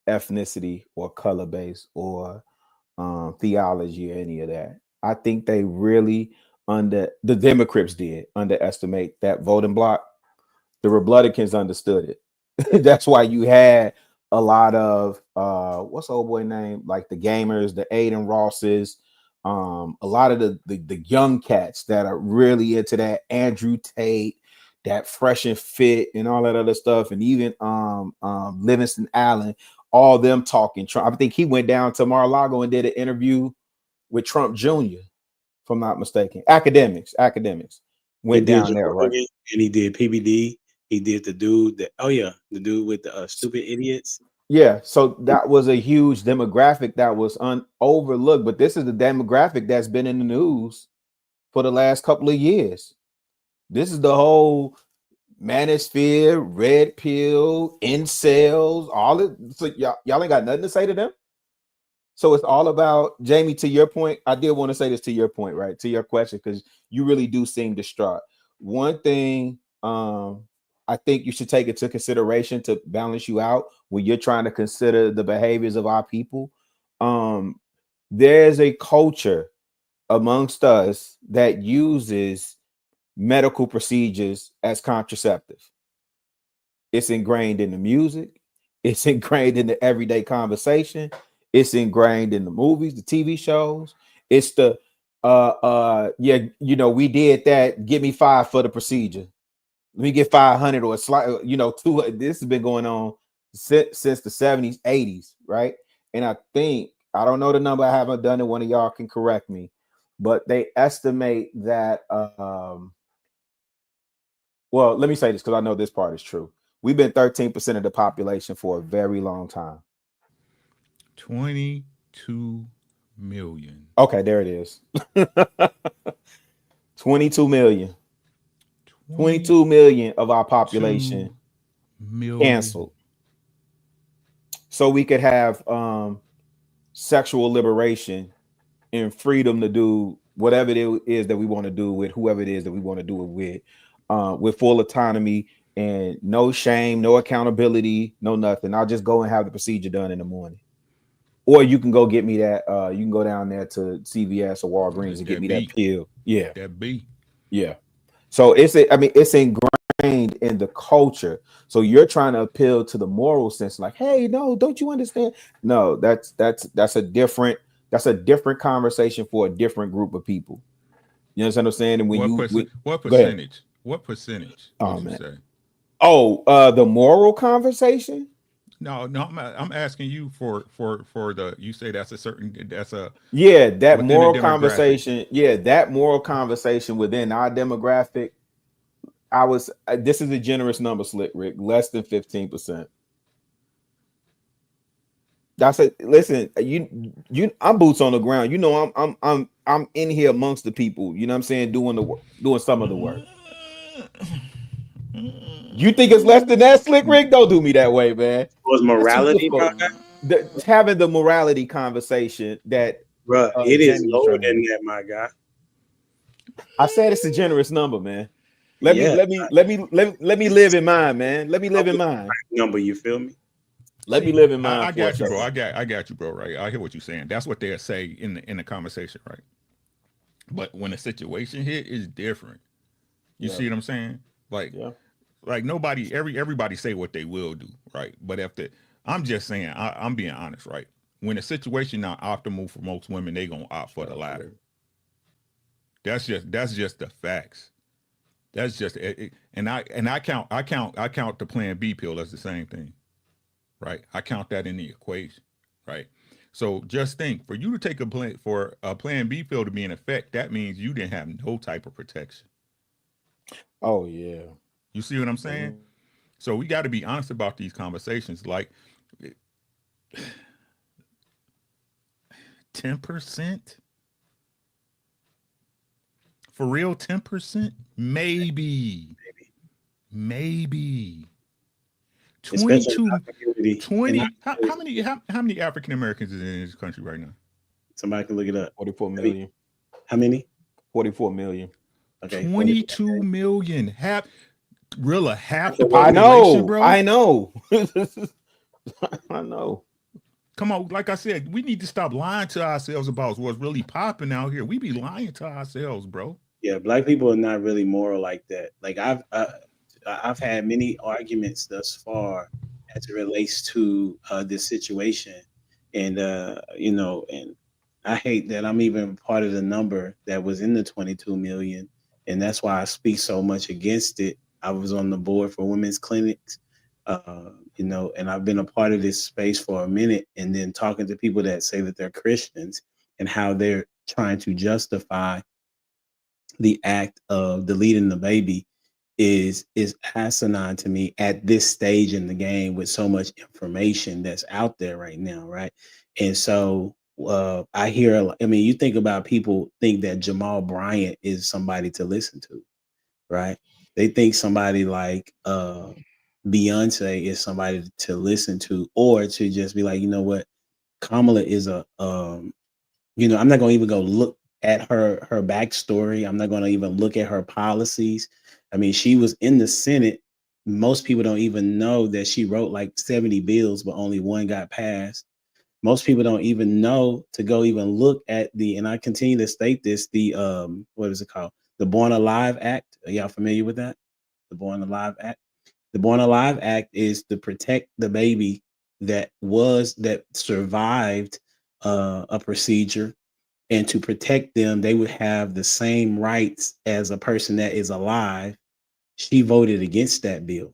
ethnicity or color base or theology or any of that. I think they really the Democrats did underestimate that voting bloc. The Republicans understood it. That's why you had a lot of what's the old boy name, like the gamers, the Aiden Rosses, a lot of the young cats that are really into that Andrew Tate, that Fresh and Fit and all that other stuff, and even Livingston Allen, all them talking Trump. I think he went down to Mar-a-Lago and did an interview with Trump Jr., if I'm not mistaken. Academics. went did down Joe there, right? Rogan, and he did PBD. He did the dude that the dude with the stupid idiots. Yeah, so that was a huge demographic that was overlooked, but this is the demographic that's been in the news for the last couple of years. This is the whole manosphere, red pill, incels, all it. So y'all ain't got nothing to say to them. So it's all about Jamie. To your point, I did want to say this to your point, right? To your question, because you really do seem distraught. One thing I think you should take into consideration to balance you out when you're trying to consider the behaviors of our people. There's a culture amongst us that uses medical procedures as contraceptive. It's ingrained in the music, it's ingrained in the everyday conversation, it's ingrained in the movies, the TV shows. It's the yeah, you know, we did that. Give me 5 for the procedure. Let me get 500 or a slight, you know, 2. This has been going on since the 70s, 80s, right? And I think, I don't know the number, I haven't done it. One of y'all can correct me, but they estimate that well, let me say this because I know this part is true. We've been 13% of the population for a very long time. 22 million. Okay, there it is. 22 million. 22 million of our population canceled. So we could have sexual liberation and freedom to do whatever it is that we want to do with whoever it is that we want to do it with full autonomy and no shame, no accountability, no nothing. I'll just go and have the procedure done in the morning. Or you can go get me that. You can go down there to CVS or Walgreens and get me that pill. Yeah, that B. Yeah. So it's ingrained in the culture. So you're trying to appeal to the moral sense, like, hey, no, don't you understand? No, that's a different conversation for a different group of people. You understand what I'm saying? And when what percentage? What percentage? Oh would you man. say? Oh, the moral conversation. No, I'm asking you for the. You say that's a yeah, that moral conversation. Yeah, that moral conversation within our demographic. This is a generous number, Slick Rick, less than 15%. That's it. Listen, I'm boots on the ground. You know, I'm in here amongst the people. You know what I'm saying? Doing some of the work. You think it's less than that, Slick Rick? Don't do me that way, man. Was morality about that? Having the morality conversation that, bro, it is lower than that, my guy. I said it's a generous number, man. Let me live in mine, man. Let me live in mine. Number, you feel me? Let me live in mine. I got you, bro. I got you, bro. Right? I hear what you're saying. That's what they'll say in the conversation, right? But when the situation hit, it's different. You see what I'm saying? Like, like everybody say what they will do, right? But I'm just saying, I'm being honest, right? When the situation not optimal for most women, they gonna opt for the latter. That's just the facts. That's just it. And I count the Plan B pill as the same thing, right? I count that in the equation, right? So just think, for you to take a Plan B pill to be in effect, that means you didn't have no type of protection. Oh yeah. You see what I'm saying? Mm-hmm. So we got to be honest about these conversations. Like 10%? For real, 10%? Maybe. 22. How many African Americans is in this country right now? Somebody can look it up. 44 million. How many? 44 million. Okay. 22 million. Half the population, bro. I know. I know. Come on, like I said, we need to stop lying to ourselves about what's really popping out here. We be lying to ourselves, bro. Yeah, black people are not really moral like that. Like I've had many arguments thus far as it relates to this situation, and and I hate that I'm even part of the number that was in the 22 million, and that's why I speak so much against it. I was on the board for women's clinics, and I've been a part of this space for a minute, and then talking to people that say that they're Christians and how they're trying to justify the act of deleting the baby is asinine to me at this stage in the game with so much information that's out there right now, right? And so I hear, I mean, you think about people think that Jamal Bryant is somebody to listen to, right? They think somebody like Beyonce is somebody to listen to, or to just be like, you know what, Kamala is a I'm not gonna even go look at her backstory. I'm not gonna even look at her policies. I mean, she was in the Senate. Most people don't even know that she wrote like 70 bills, but only one got passed. Most people don't even know to go even look at and I continue to state this, the what is it called? The Born Alive Act. Are y'all familiar with that? The Born Alive Act. The Born Alive Act is to protect the baby that survived a procedure, and to protect them, they would have the same rights as a person that is alive. She voted against that bill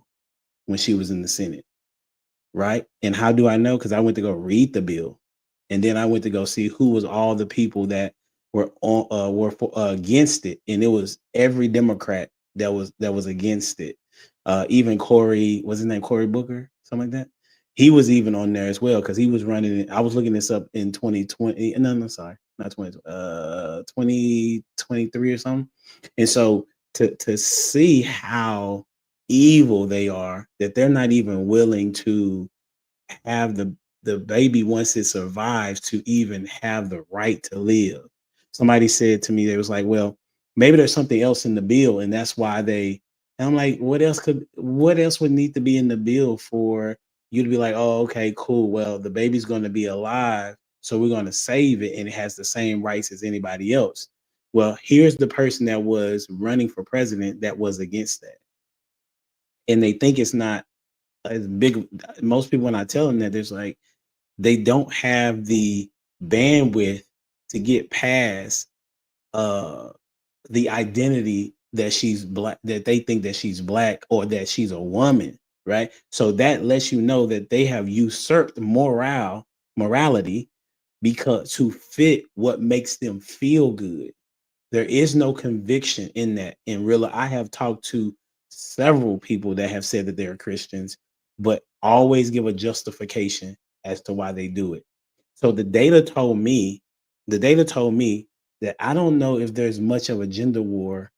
when she was in the Senate, right? And how do I know? Because I went to go read the bill, and then I went to go see who was all the people that against it, and it was every Democrat that was against it. Even Cory, what's his name, Cory Booker, something like that. He was even on there as well because he was running it. I was looking this up in 2020. No, sorry, not 20. 2023 or something. And so to see how evil they are, that they're not even willing to have the baby, once it survives, to even have the right to live. Somebody said to me, they was like, well, maybe there's something else in the bill, and that's why they. And I'm like, what else would need to be in the bill for you to be like, oh, okay, cool. Well, the baby's going to be alive, so we're going to save it, and it has the same rights as anybody else. Well, here's the person that was running for president that was against that, and they think it's not as big. Most people, when I tell them that, there's like, they don't have the bandwidth to get past uh the identity that she's black, that they think that she's black or that she's a woman, right? So that lets you know that they have usurped morality, because to fit what makes them feel good. There is no conviction in that. In real, I have talked to several people that have said that they're Christians, but always give a justification as to why they do it. So the data told me that I don't know if there's much of a gender war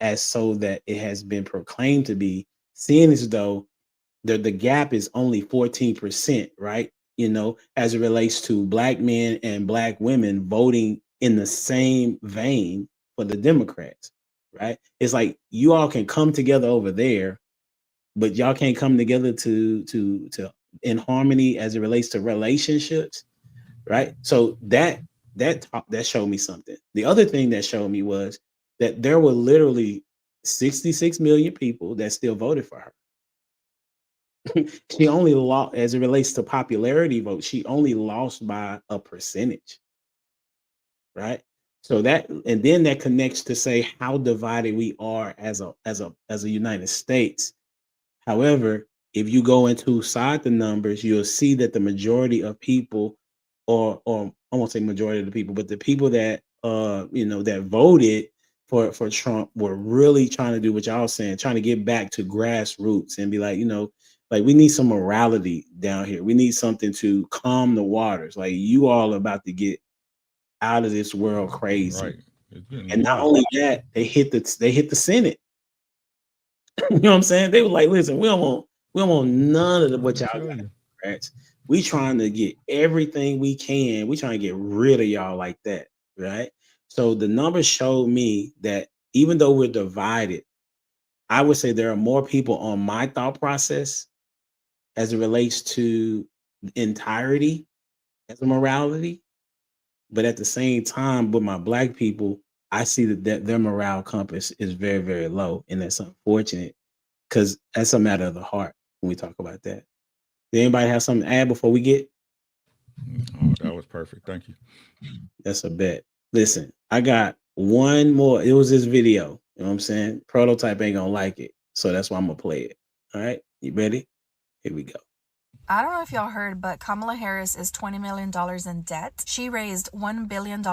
as so that it has been proclaimed to be, seeing as though the gap is only 14%, right? As it relates to black men and black women voting in the same vein for the Democrats, right? It's like you all can come together over there, but y'all can't come together to in harmony as it relates to relationships, right? So that showed me something. The other thing that showed me was that there were literally 66 million people that still voted for her. She only lost, as it relates to popularity vote, she only lost by a percentage, right? So and then that connects to say how divided we are as a United States. However, if you go inside the numbers, you'll see that the majority of people, or I won't say majority of the people, but the people that that voted for Trump were really trying to do what y'all saying, trying to get back to grassroots and be like, like, we need some morality down here. We need something to calm the waters. Like, you all about to get out of this world crazy. Right. It's getting And not wild. only that, they hit the Senate. You know what I'm saying? They were like, listen, we don't want none of what y'all got. Democrats. We trying to get everything we can. We trying to get rid of y'all like that, right? So the numbers showed me that even though we're divided, I would say there are more people on my thought process as it relates to entirety as a morality. But at the same time, with my black people, I see that their morale compass is very, very low. And that's unfortunate, because that's a matter of the heart when we talk about that. Did anybody have something to add before we get? Oh, that was perfect. Thank you. That's a bet. Listen, I got one more. It was this video. You know what I'm saying? Prototype ain't gonna like it. So that's why I'm gonna play it. All right. You ready? Here we go. I don't know if y'all heard, but Kamala Harris is $20 million in debt. She raised $1 billion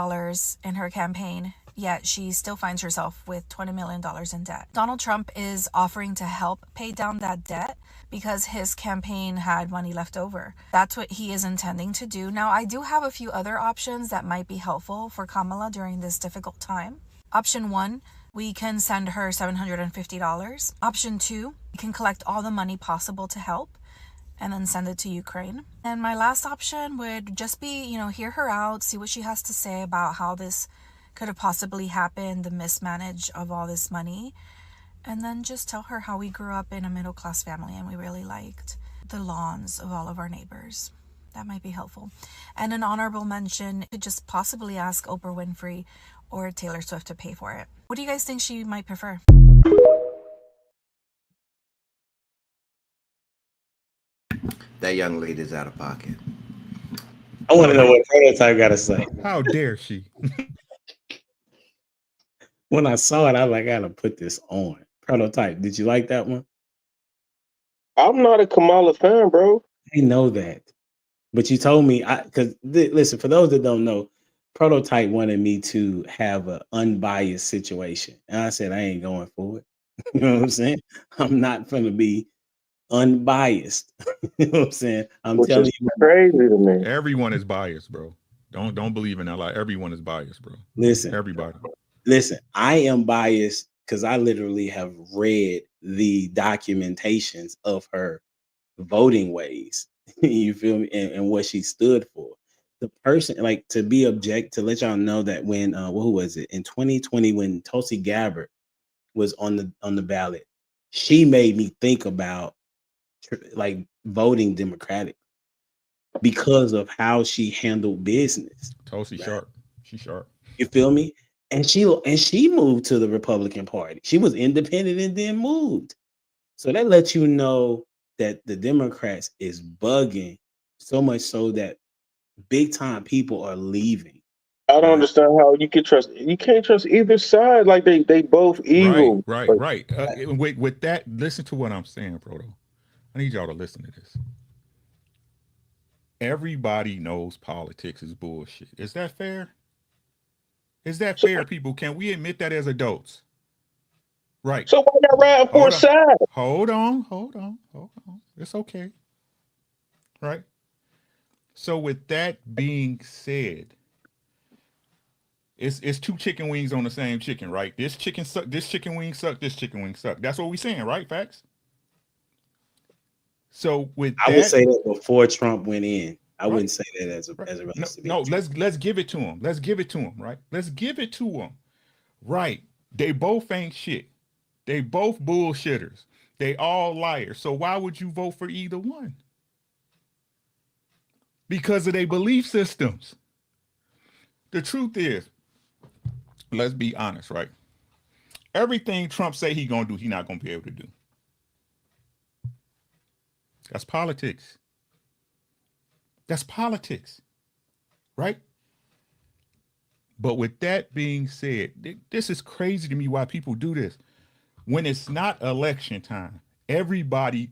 in her campaign yet she still finds herself with $20 million in debt. Donald Trump is offering to help pay down that debt because his campaign had money left over. That's what he is intending to do. Now, I do have a few other options that might be helpful for Kamala during this difficult time. Option 1, we can send her $750. Option 2, we can collect all the money possible to help and then send it to Ukraine. And my last option would just be, hear her out, see what she has to say about how this could have possibly happened, the mismanage of all this money, and then just tell her how we grew up in a middle-class family and we really liked the lawns of all of our neighbors. That might be helpful. And an honorable mention, could just possibly ask Oprah Winfrey or Taylor Swift to pay for it. What do you guys think she might prefer? That young lady's out of pocket. I want to know what Prototype got to say. How dare she? When I saw it, I was like, I gotta put this on. Prototype, did you like that one? I'm not a Kamala fan, bro. I know that, but you told me listen, for those that don't know, Prototype wanted me to have an unbiased situation, and I said I ain't going for it. You know what I'm saying? I'm not gonna be unbiased. You know what I'm saying? I'm telling you, crazy to me. Everyone is biased, bro. Don't believe in that lie. Everyone is biased, bro. Listen, everybody. Listen, I am biased because I literally have read the documentations of her voting ways. You feel me? And what she stood for. The person, like, to be object, to let y'all know that when who was it in 2020 when Tulsi Gabbard was on the ballot, she made me think about like voting Democratic because of how she handled business. Tulsi sharp. She's sharp. You feel me? And she moved to the Republican Party. She was independent and then moved. So that lets you know that the Democrats is bugging so much so that big time people are leaving. I don't understand how you can trust. You can't trust either side. Like they both evil. Right. With that, listen to what I'm saying, Proto. I need y'all to listen to this. Everybody knows politics is bullshit. Is that fair? Is that fair, people? Can we admit that as adults? Right. So why not ride for a side? Hold on. It's okay. Right. So with that being said, it's two chicken wings on the same chicken, right? This chicken suck, this chicken wing suck, this chicken wing suck. That's what we're saying, right? Facts. So with I would say that before Trump went in. I wouldn't say that as a no. Let's give it to him. Let's give it to him. Right. Let's give it to him. Right. They both ain't shit. They both bullshitters. They all liars. So why would you vote for either one? Because of their belief systems. The truth is, let's be honest, right? Everything Trump say he gonna do, he not gonna be able to do. That's politics. That's politics, right? But with that being said, this is crazy to me why people do this. When it's not election time, everybody's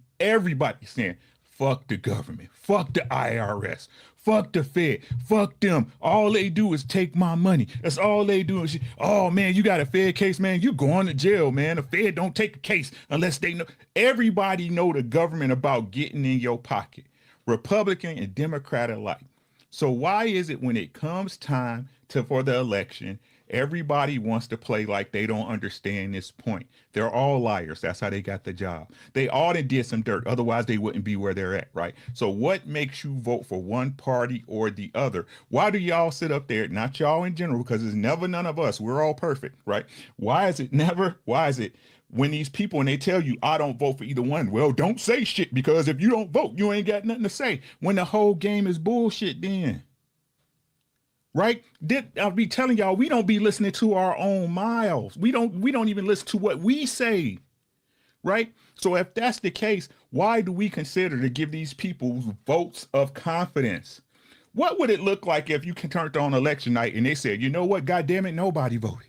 saying, fuck the government, fuck the IRS, fuck the Fed, fuck them. All they do is take my money. That's all they do. Oh man, you got a Fed case, man. You going to jail, man. The Fed don't take a case unless they know. Everybody know the government about getting in your pocket. Republican and Democrat alike. So why is it when it comes time for the election, everybody wants to play like they don't understand this point? They're all liars. That's how they got the job. They all did some dirt. Otherwise, they wouldn't be where they're at, right? So what makes you vote for one party or the other? Why do y'all sit up there? Not y'all in general, because it's never none of us. We're all perfect, right? Why is it when these people, and they tell you, I don't vote for either one. Well, don't say shit, because if you don't vote, you ain't got nothing to say. When the whole game is bullshit then. Right? I'll be telling y'all, we don't be listening to our own miles. We don't even listen to what we say. Right? So if that's the case, why do we consider to give these people votes of confidence? What would it look like if you turned on election night and they said, you know what, God damn it, nobody voted?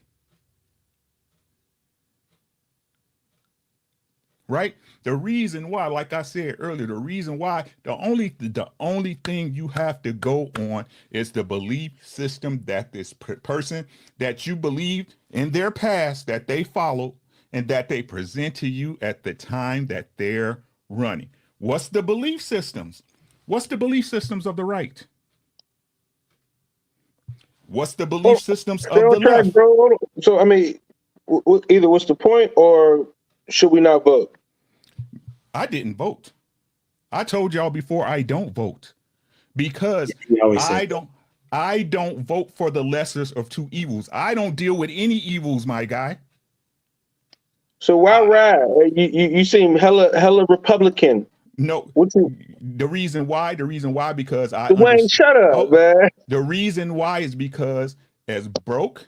right? The reason why, like I said earlier, the reason why the only thing you have to go on is the belief system that this person that you believe in their past that they followed and that they present to you at the time that they're running. What's the belief systems? What's the belief systems of the right? What's the belief systems of the track, left? bro. So I mean, either what's the point, or should we not vote? I didn't vote. I told y'all before I don't vote because I don't vote for the lessers of two evils. I don't deal with any evils, my guy. So why ride? You seem hella Republican. No, the reason why because I Dwayne, shut up, man. The reason why is because as broke,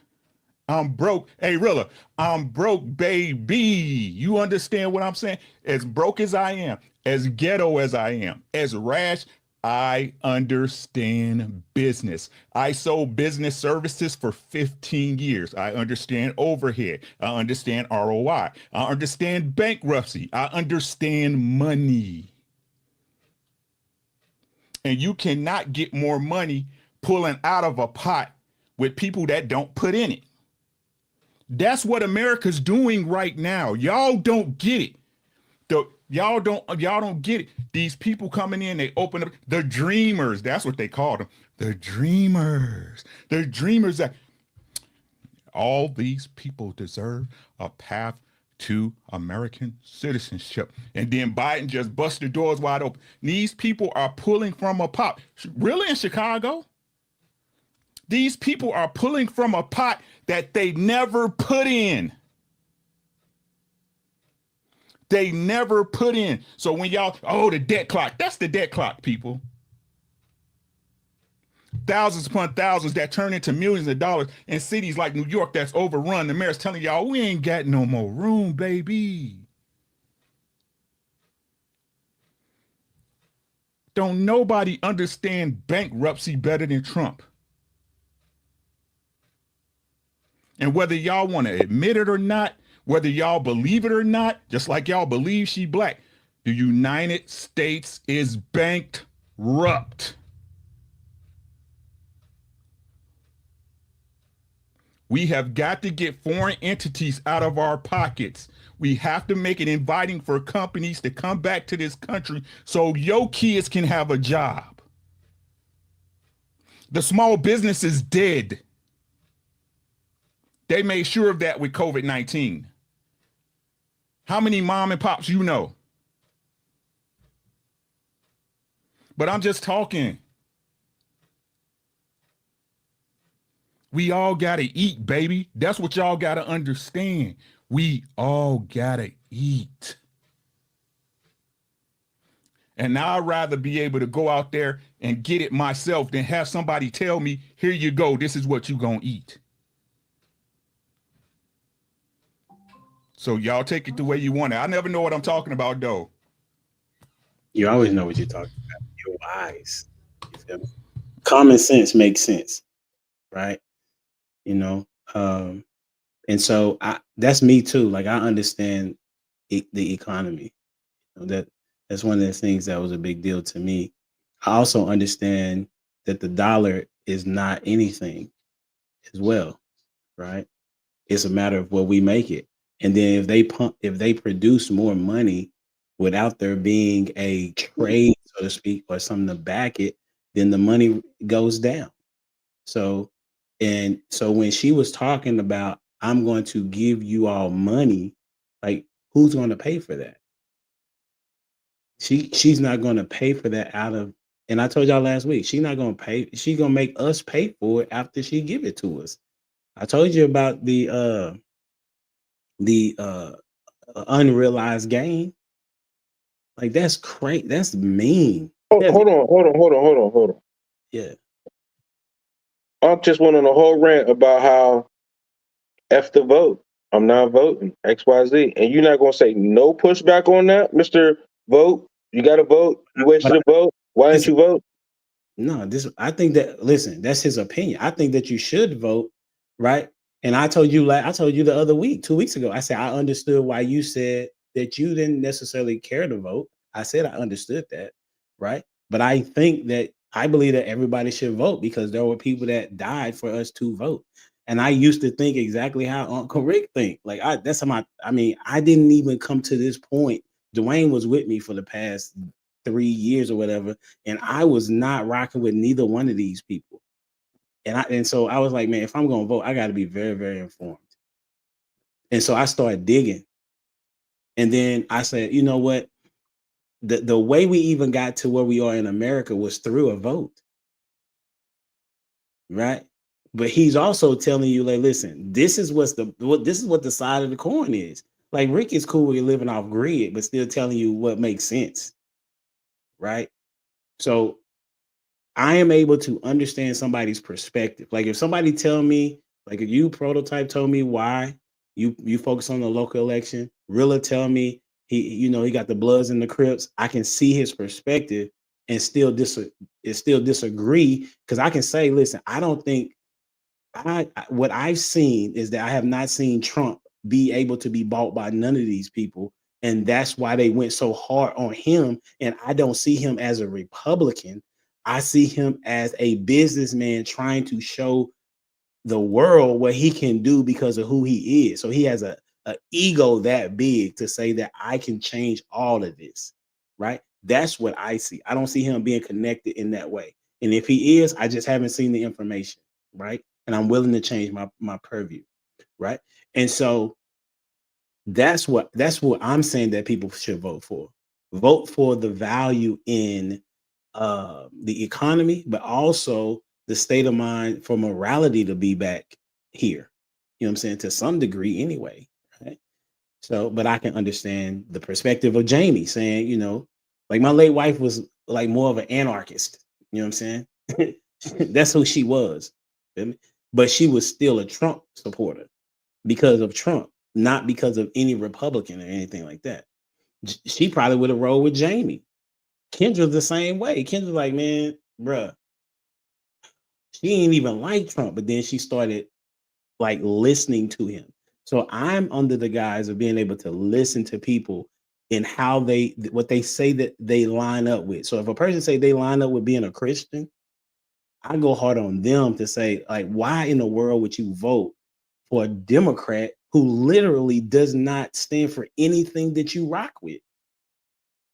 I'm broke. Hey, Rilla, I'm broke, baby. You understand what I'm saying? As broke as I am, as ghetto as I am, as rash, I understand business. I sold business services for 15 years. I understand overhead. I understand ROI. I understand bankruptcy. I understand money. And you cannot get more money pulling out of a pot with people that don't put in it. That's what America's doing right now. Y'all don't get it. Y'all don't get it. These people coming in, they open up the dreamers. That's what they call them. The dreamers. The dreamers that all these people deserve a path to American citizenship. And then Biden just bust the doors wide open. These people are pulling from a pot. Really, in Chicago? These people are pulling from a pot that they never put in. They never put in. So when y'all, the debt clock, that's the debt clock, people. Thousands upon thousands that turn into millions of dollars in cities like New York that's overrun. The mayor's telling y'all, we ain't got no more room, baby. Don't nobody understand bankruptcy better than Trump. And whether y'all want to admit it or not, whether y'all believe it or not, just like y'all believe she black, the United States is bankrupt. We have got to get foreign entities out of our pockets. We have to make it inviting for companies to come back to this country so your kids can have a job. The small business is dead. They made sure of that with COVID-19. How many mom and pops you know? But I'm just talking. We all gotta eat, baby. That's what y'all gotta understand. We all gotta eat. And now I'd rather be able to go out there and get it myself than have somebody tell me, here you go, this is what you gonna eat. So y'all take it the way you want it. I never know what I'm talking about, though. You always know what you're talking about. You're wise. You feel me? Common sense makes sense, right? You know, and so that's me too. Like I understand the economy. You know, that's one of the things that was a big deal to me. I also understand that the dollar is not anything as well, right? It's a matter of what we make it. And then if they produce more money without there being a trade, so to speak, or something to back it, then the money goes down. So when she was talking about, I'm going to give you all money, like who's going to pay for that? She's not going to pay for that out of, and I told y'all last week, she's not going to pay. She's going to make us pay for it after she give it to us. I told you about the unrealized gain. Like that's crazy. That's mean. Hold on. Yeah. I just went on a whole rant about how F the vote. I'm not voting XYZ, and you're not gonna say no pushback on that, Mr. Vote. You got to vote. You wasted a vote. Why didn't you vote? No, I think that, listen, that's his opinion. I think that you should vote, right? And I told you the other week, 2 weeks ago, I said I understood why you said that you didn't necessarily care to vote. I said I understood that, right? But I believe that everybody should vote because there were people that died for us to vote. And I used to think exactly how Uncle Rick think. Like I didn't even come to this point. Dwayne was with me for the past 3 years or whatever, and I was not rocking with neither one of these people. And so I was like, man, if I'm gonna vote, I got to be very, very informed. And so I started digging, and then I said, you know what? The way we even got to where we are in America was through a vote, right? But he's also telling you, like, listen, this is what the side of the coin is. Like Rick is cool with living off grid, but still telling you what makes sense, right? So I am able to understand somebody's perspective. Like if somebody tell me, like if you Prototype told me why you focus on the local election, Rilla tell me he got the Bloods and the Crips. I can see his perspective and still disagree because I can say, listen, I don't think what I've seen is that I have not seen Trump be able to be bought by none of these people. And that's why they went so hard on him. And I don't see him as a Republican. I see him as a businessman trying to show the world what he can do because of who he is. So he has a ego that big to say that I can change all of this, right? That's what I see. I don't see him being connected in that way. And if he is, I just haven't seen the information, right? And I'm willing to change my purview, right? And so that's what I'm saying that people should vote for. Vote for the value in the economy, but also the state of mind for morality to be back here. You know what I'm saying? To some degree anyway. Right? So, but I can understand the perspective of Jamie saying, like my late wife was like more of an anarchist. You know what I'm saying? That's who she was. Feel me? But she was still a Trump supporter because of Trump, not because of any Republican or anything like that. She probably would have rolled with Jamie. Kendra's the same way. Kendra's like, man, bruh, she ain't even like Trump, but then she started like listening to him. So I'm under the guise of being able to listen to people and what they say that they line up with. So if a person say they line up with being a Christian, I go hard on them to say, like, why in the world would you vote for a Democrat who literally does not stand for anything that you rock with?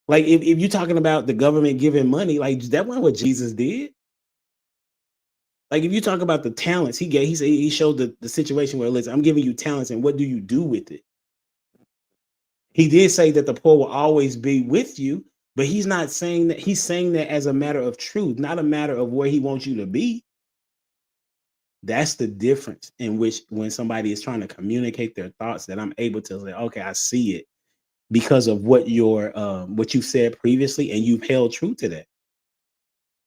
Like, if you're talking about the government giving money, like that wasn't what Jesus did. Like, if you talk about the talents he showed the situation where, listen, I'm giving you talents, and what do you do with it? He did say that the poor will always be with you, but he's not saying that. He's saying that as a matter of truth, not a matter of where he wants you to be. That's the difference in which when somebody is trying to communicate their thoughts, that I'm able to say, okay, I see it because of what you said previously, and you've held true to that.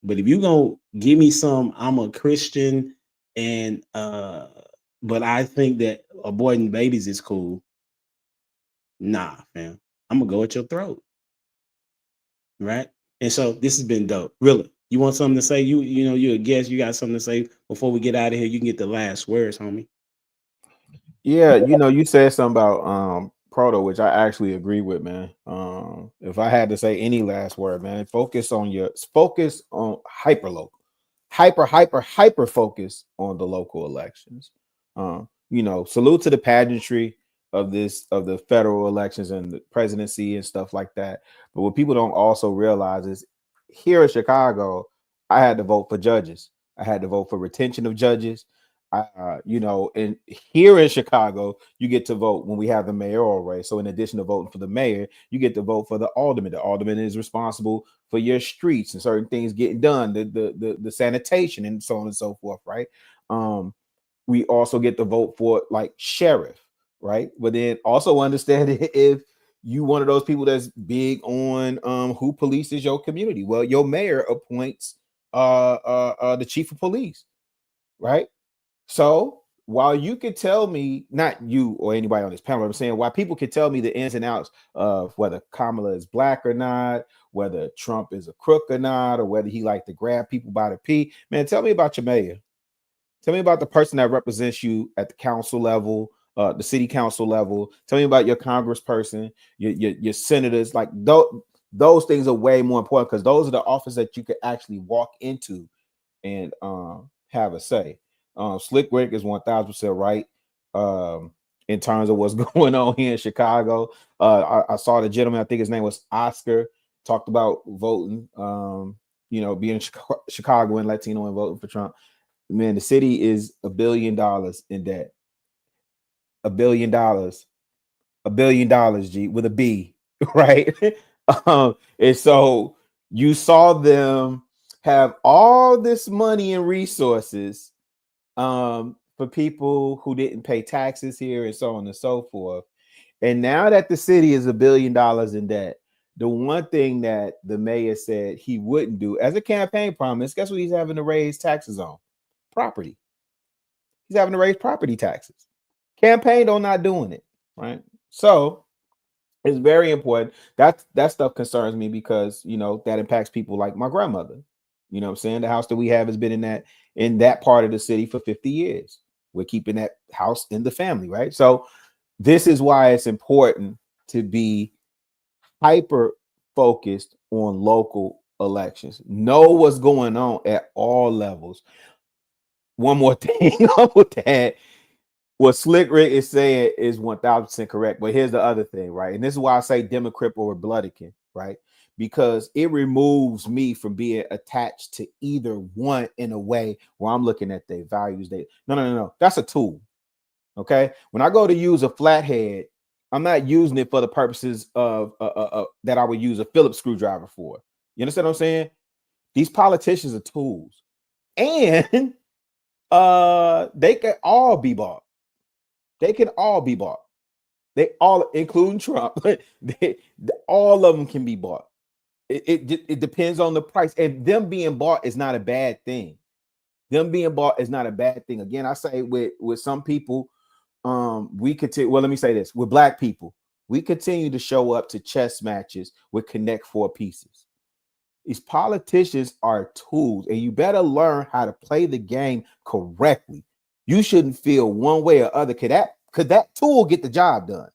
But if you gonna give me I'm a Christian and but I think that aborting babies is cool. Nah, fam. I'm gonna go at your throat. Right? And so this has been dope. Really. You want something to say? You're a guest, you got something to say before we get out of here. You can get the last words, homie. Yeah, you said something about proto, which I actually agree with, man. If I had to say any last word, man, focus on hyper local, hyper focus on the local elections. Salute to the pageantry of the federal elections and the presidency and stuff like that. But what people don't also realize is here in Chicago, I had to vote for judges. I had to vote for retention of judges. And here in Chicago, you get to vote when we have the mayoral race. So in addition to voting for the mayor, you get to vote for the alderman. The alderman is responsible for your streets and certain things getting done, the sanitation and so on and so forth, right? We also get to vote for like sheriff, right? But then also understand if you one of those people that's big on who polices your community. Well, your mayor appoints the chief of police, right? So while you could tell me, not you or anybody on this panel, I'm saying why people could tell me the ins and outs of whether Kamala is black or not, whether Trump is a crook or not, or whether he like to grab people by the pee. Man, tell me about your mayor. Tell me about the person that represents you at the council level, the city council level. Tell me about your congressperson, your senators. Like those things are way more important because those are the offices that you could actually walk into and have a say. Slick Rick is 1000% right. In terms of what's going on here in Chicago. I saw the gentleman, I think his name was Oscar, talked about voting, being Chicago and Latino and voting for Trump. Man, the city is $1 billion in debt. $1 billion. $1 billion, G, with a B, right? And so you saw them have all this money and resources for people who didn't pay taxes here and so on and so forth. And now that the city is $1 billion in debt, the one thing that the mayor said he wouldn't do as a campaign promise, guess what he's having to raise taxes on? Property. He's having to raise property taxes. Campaign on not doing it, right? So it's very important. That stuff concerns me because that impacts people like my grandmother. You know what I'm saying? The house that we have has been in that part of the city for 50 years. We're keeping that house in the family, right? So this is why it's important to be hyper focused on local elections. Know what's going on at all levels. One more thing I would add. What Slick Rick is saying is 1000% correct. But here's the other thing, right? And this is why I say Democrat or Republican, right? Because it removes me from being attached to either one in a way where I'm looking at their values. No. That's a tool. Okay. When I go to use a flathead, I'm not using it for the purposes of that I would use a Phillips screwdriver for. You understand what I'm saying? These politicians are tools. And they can all be bought. They can all be bought. They all, including Trump, all of them can be bought. It depends on the price. And them being bought is not a bad thing. Them being bought is not a bad thing. Again, I say with some people, we continue. Well, let me say this: with Black people, we continue to show up to chess matches with Connect Four pieces. These politicians are tools, and you better learn how to play the game correctly. You shouldn't feel one way or other. Could that tool get the job done?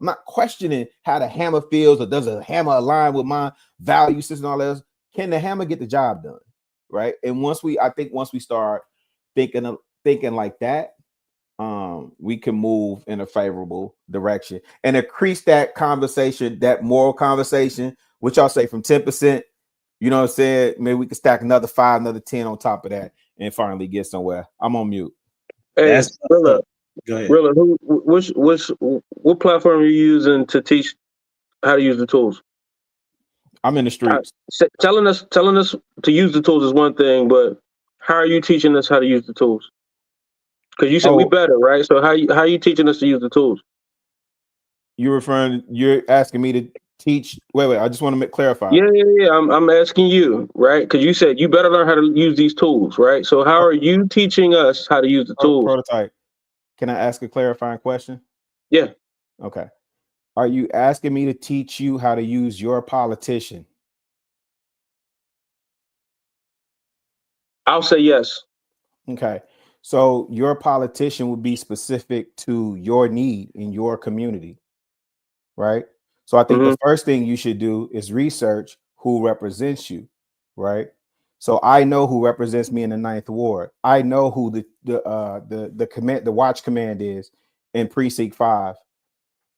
I'm not questioning how the hammer feels or does a hammer align with my value system and all that. Can the hammer get the job done? Right. And once we start thinking like that, we can move in a favorable direction and increase that conversation, that moral conversation, which I'll say from 10%. You know what I'm saying? Maybe we can stack another 5, another 10 on top of that and finally get somewhere. I'm on mute. Hey, Rilla, go ahead. Rilla, what platform are you using to teach how to use the tools? I'm in the streets. Telling us to use the tools is one thing, but how are you teaching us how to use the tools? Because you said we better, right? So how are you teaching us to use the tools? You're asking me to teach. Wait, I just want to clarify. Yeah. I'm asking you, right? Because you said you better learn how to use these tools, right? So how are you teaching us how to use the tools? Prototype. Can I ask a clarifying question? Yeah. Okay. Are you asking me to teach you how to use your politician? I'll say yes. Okay. So your politician would be specific to your need in your community, right? So I think the first thing you should do is research who represents you, right? So I know who represents me in the 9th Ward. I know who the watch command is in Precinct 5,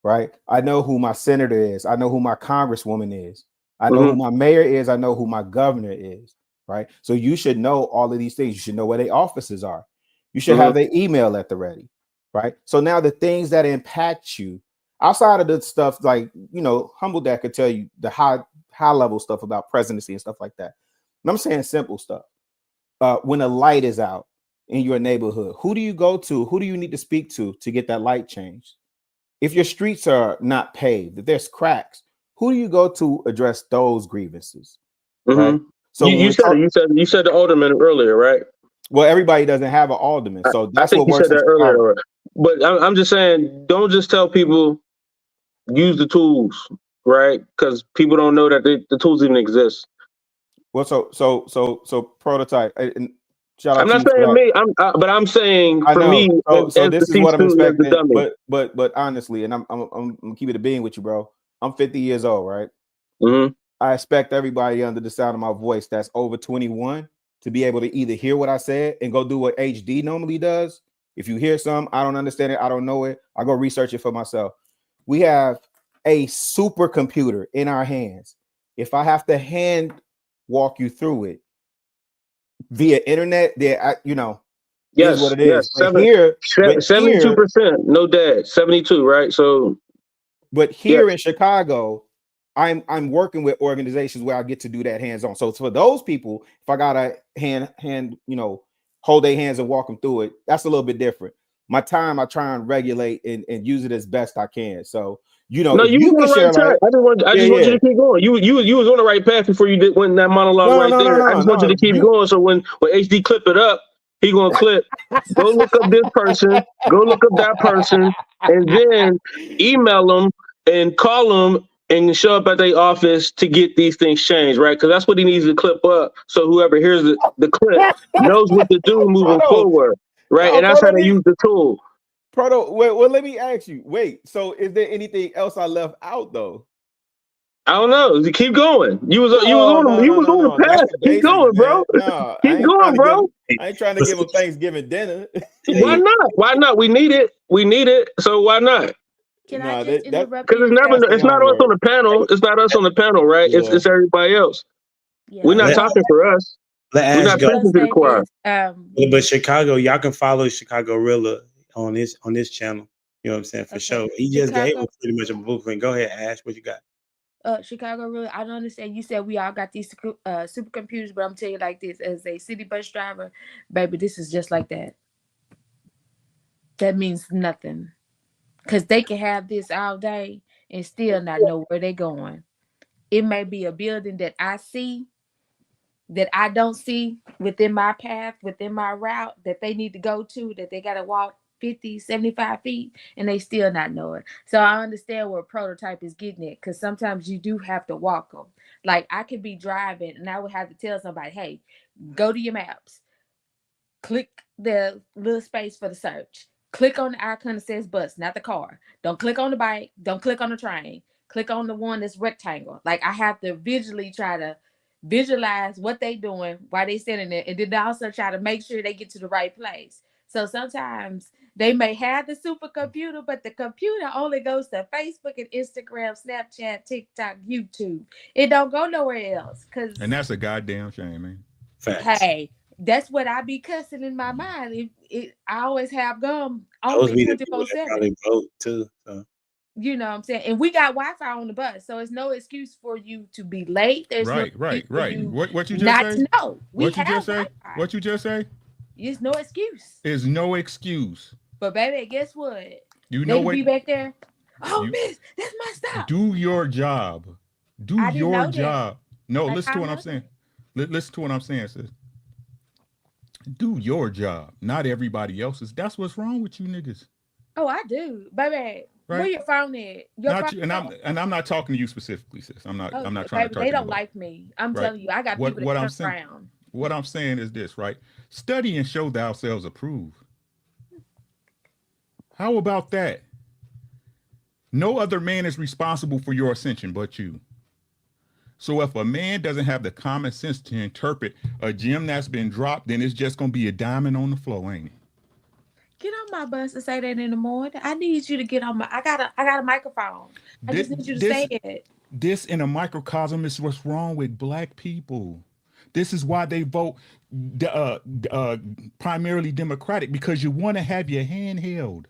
right? I know who my senator is. I know who my congresswoman is. I know who my mayor is. I know who my governor is, right? So you should know all of these things. You should know where their offices are. You should have their email at the ready, right? So now the things that impact you outside of the stuff like, Humble Dad could tell you the high level stuff about presidency and stuff like that. And I'm saying simple stuff. When a light is out in your neighborhood, who do you go to? Who do you need to speak to get that light changed? If your streets are not paved, if there's cracks, who do you go to address those grievances? Right. So you said the alderman earlier, right? Well, everybody doesn't have an alderman, so that's I think what you works. said that earlier. But I'm just saying, don't just tell people use the tools, right? Because people don't know that the tools even exist. Well, so prototype. And Shout I'm out to not you for saying that. me. But I'm saying I for know. me, So as this the is C what I'm student, as the expecting. dummy. But honestly, and I'm gonna keep it a being with you, bro. I'm 50 years old, right? Mm-hmm. I expect everybody under the sound of my voice that's over 21 to be able to either hear what I said and go do what HD normally does. If you hear something, I don't understand it, I don't know it, I go research it for myself. We have a supercomputer in our hands. If I have to hand walk you through it via internet, there, is what Yes, it yes, is. But here, 72%, no dad, 72, right? So, but yeah. here in Chicago, I'm working with organizations where I get to do that hands-on. So for those people, if I gotta hand, hold their hands and walk them through it, that's a little bit different. My time, I try and regulate and use it as best I can. So, No, if you you was can on the share right track. like, I just want you yeah. to keep going. You was on the right path before you went that monologue right there. I just want you to keep going. So when HD clip it up, he gonna clip. Go look up this person. Go look up that person, and then email them and call them and show up at their office to get these things changed, right? Because that's what he needs to clip up. So whoever hears the clip knows what to do moving forward, right? And that's how they use the tool. Proto, well, let me ask you. Wait, so is there anything else I left out though? I don't know. Keep going. You was on No. the That's path. the Keep basics, going, man. bro. No, Keep going, bro. I ain't trying to give them Thanksgiving dinner. Why not? Why not? We need it. We need it. So why not? Can I just interrupt Because you and say, it's not us on the panel. It's not us on the panel, right? Yeah. It's everybody else. yeah, We're not talking for us. Let We're Ash not go. preaching to the choir. But Chicago, y'all can follow Chicago Rilla on this channel. You know what I'm saying? For sure. He just gave us pretty much a blueprint. Go ahead, Ash. What you got? Chicago, really, I don't understand. You said we all got these supercomputers, but I'm telling you like this: as a city bus driver, baby, this is just like that. That means nothing, because they can have this all day and still not know where they're going. It may be a building that I see that I don't see within my path, within my route that they need to go to, that they got to walk 50, 75 feet, and they still not know it. So I understand where prototype is getting it, because sometimes you do have to walk them. Like I could be driving and I would have to tell somebody, hey, go to your maps, click the little space for the search, click on the icon that says bus, not the car. Don't click on the bike, don't click on the train, click on the one that's rectangle. Like I have to visually try to visualize what they doing while they sitting there, and then also try to make sure they get to the right place. So sometimes they may have the supercomputer, but the computer only goes to Facebook and Instagram, Snapchat, TikTok, YouTube. It don't go nowhere else. And that's a goddamn shame, man. Facts. Hey, that's what I be cussing in my mind. I always have gum on me 24/7. Probably vote too. So. You know what I'm saying? And we got Wi-Fi on the bus, so it's no excuse for you to be late. There's no Right. you What you just not say? to know. What you just say? What you just say? It's no excuse. Is no excuse. But baby, guess what? You know they what? Be back there. Oh, miss, that's my stop. Do your job. Do your job. No, like, listen to what I'm saying. Listen to what I'm saying, sis. Do your job, not everybody else's. That's what's wrong with you niggas. Oh, I do, baby. Right? Where your phone at? Not you, and I'm not talking to you specifically, sis. I'm not trying baby, to target they don't nobody. like me. I'm telling you, I got people that turn around. What I'm saying is this, right? Study and show thyself approved. How about that? No other man is responsible for your ascension but you. So if a man doesn't have the common sense to interpret a gem that's been dropped, then it's just gonna be a diamond on the floor, ain't it? Get on my bus and say that in the morning. I need you to get on my. I got a microphone. I just need you to say it. This in a microcosm is what's wrong with black people. This is why they vote primarily Democratic, because you want to have your hand held.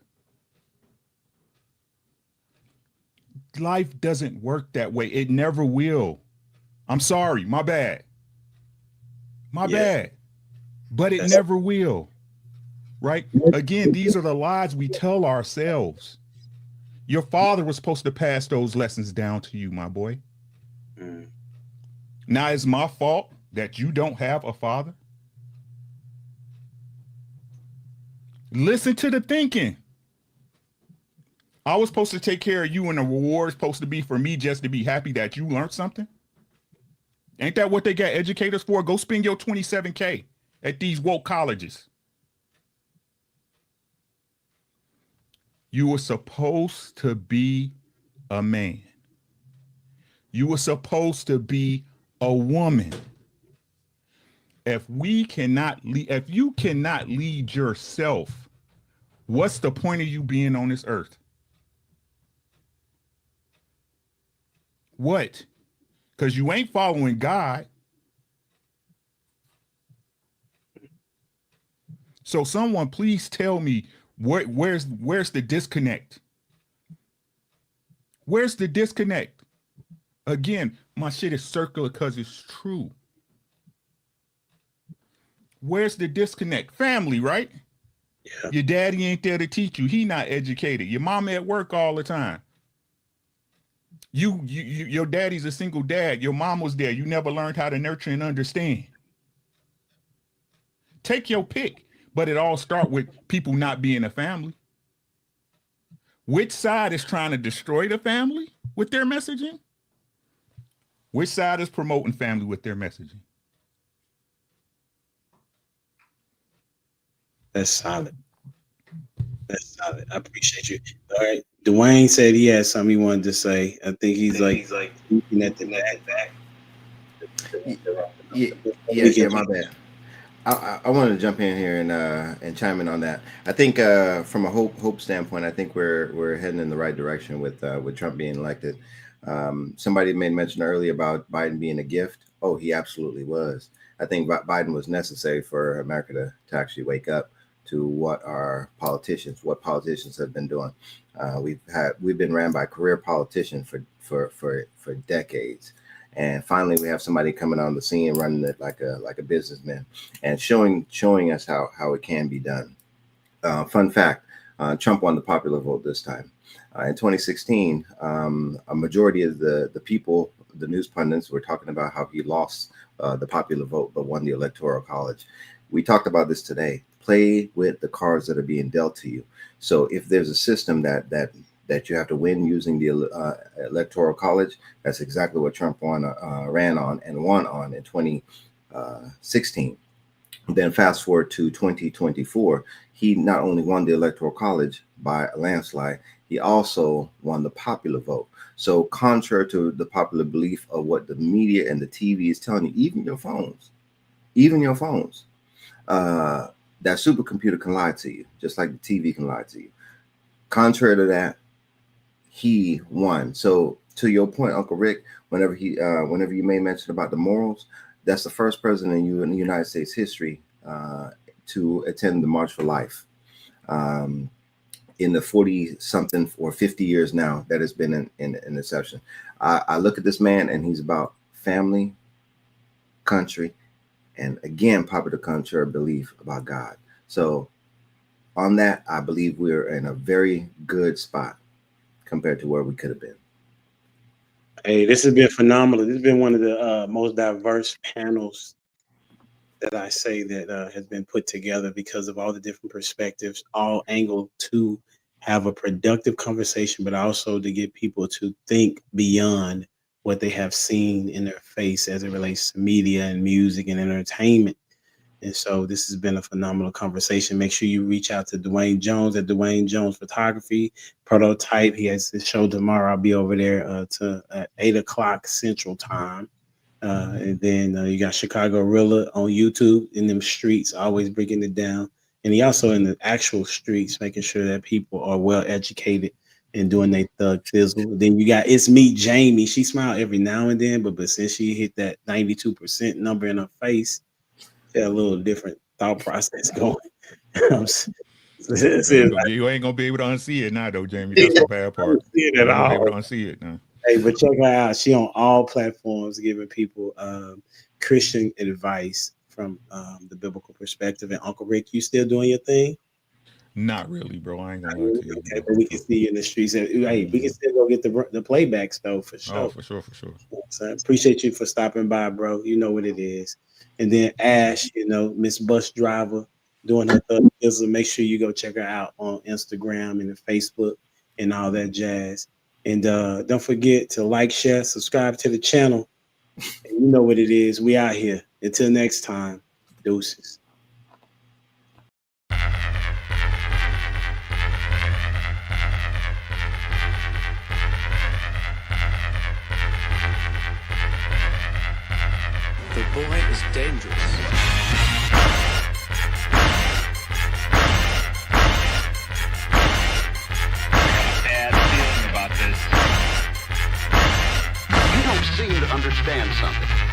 Life doesn't work that way. It never will. I'm sorry, my bad. My bad. But it never will. Right? Again, these are the lies we tell ourselves. Your father was supposed to pass those lessons down to you, my boy. Now it's my fault that you don't have a father. Listen to the thinking. I was supposed to take care of you, and the reward is supposed to be for me just to be happy that you learned something. Ain't that what they got educators for? Go spend your $27K at these woke colleges. You were supposed to be a man. You were supposed to be a woman. If you cannot lead yourself, what's the point of you being on this earth? What? Because you ain't following God. So someone please tell me where's the disconnect? Where's the disconnect? Again, my shit is circular because it's true. Where's the disconnect? Family, right? Yeah. Your daddy ain't there to teach you. He not educated. Your mama at work all the time. Your daddy's a single dad. Your mom was there. You never learned how to nurture and understand. Take your pick, but it all starts with people not being a family. Which side is trying to destroy the family with their messaging? Which side is promoting family with their messaging? That's solid. That's solid. I appreciate you. All right. Dwayne said he had something he wanted to say. I think he's like looking at the back. Yeah, my bad. I wanted to jump in here and chime in on that. I think from a hope standpoint, I think we're heading in the right direction with Trump being elected. Somebody made mention earlier about Biden being a gift. Oh, he absolutely was. I think Biden was necessary for America to actually wake up to what politicians have been doing. We've been ran by career politicians for decades. And finally, we have somebody coming on the scene, running it like a businessman, and showing us how it can be done. Fun fact: Trump won the popular vote this time. In 2016, a majority of the people, the news pundits, were talking about how he lost the popular vote but won the electoral college. We talked about this today. Play with the cards that are being dealt to you. So if there's a system that you have to win using the electoral college, that's exactly what Trump ran on and won on in 2016. Then fast forward to 2024, he not only won the electoral college by a landslide, he also won the popular vote. So contrary to the popular belief of what the media and the TV is telling you, even your phones, that supercomputer can lie to you, just like the TV can lie to you. Contrary to that, he won. So to your point, Uncle Rick, whenever you made mention about the morals, that's the first president in the United States history to attend the March for Life. In the 40-something or 50 years now that has been in inception. I look at this man and he's about family, country, and again, popular culture belief about God. So on that, I believe we're in a very good spot compared to where we could have been. Hey, this has been phenomenal. This has been one of the most diverse panels that I say that has been put together because of all the different perspectives, all angled to have a productive conversation, but also to get people to think beyond what they have seen in their face as it relates to media and music and entertainment. And so this has been a phenomenal conversation. Make sure you reach out to Dwayne Jones at Dwayne Jones Photography, Prototype. He has his show tomorrow. I'll be over there at 8 o'clock Central Time. And then you got Chicago Rilla on YouTube in them streets, always breaking it down. And he also in the actual streets, making sure that people are well educated and doing their thug fizzle. Then you got It's Me, Jamie. She smiled every now and then, but since she hit that 92% number in her face, she had a little different thought process going. You ain't gonna be able to unsee it now, though, Jamie. That's the bad part. You ain't gonna be able to unsee it now. Hey, but check her out. She on all platforms giving people Christian advice from the biblical perspective. And Uncle Rick, you still doing your thing? Not really, bro. I ain't gonna lie to you. Okay, but we can see you in the streets. Hey, we can still go get the playbacks though, for sure. Oh, for sure. So I appreciate you for stopping by, bro. You know what it is. And then Ash, Miss Bus Driver doing her thug fizzle. Make sure you go check her out on Instagram and Facebook and all that jazz. And don't forget to like, share, subscribe to the channel. And you know what it is. We out here. Until next time, deuces. dangerous. Bad feeling about this. You don't seem to understand something.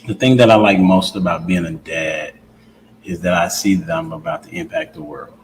The thing that I like most about being a dad is that I see them about the impact of the world.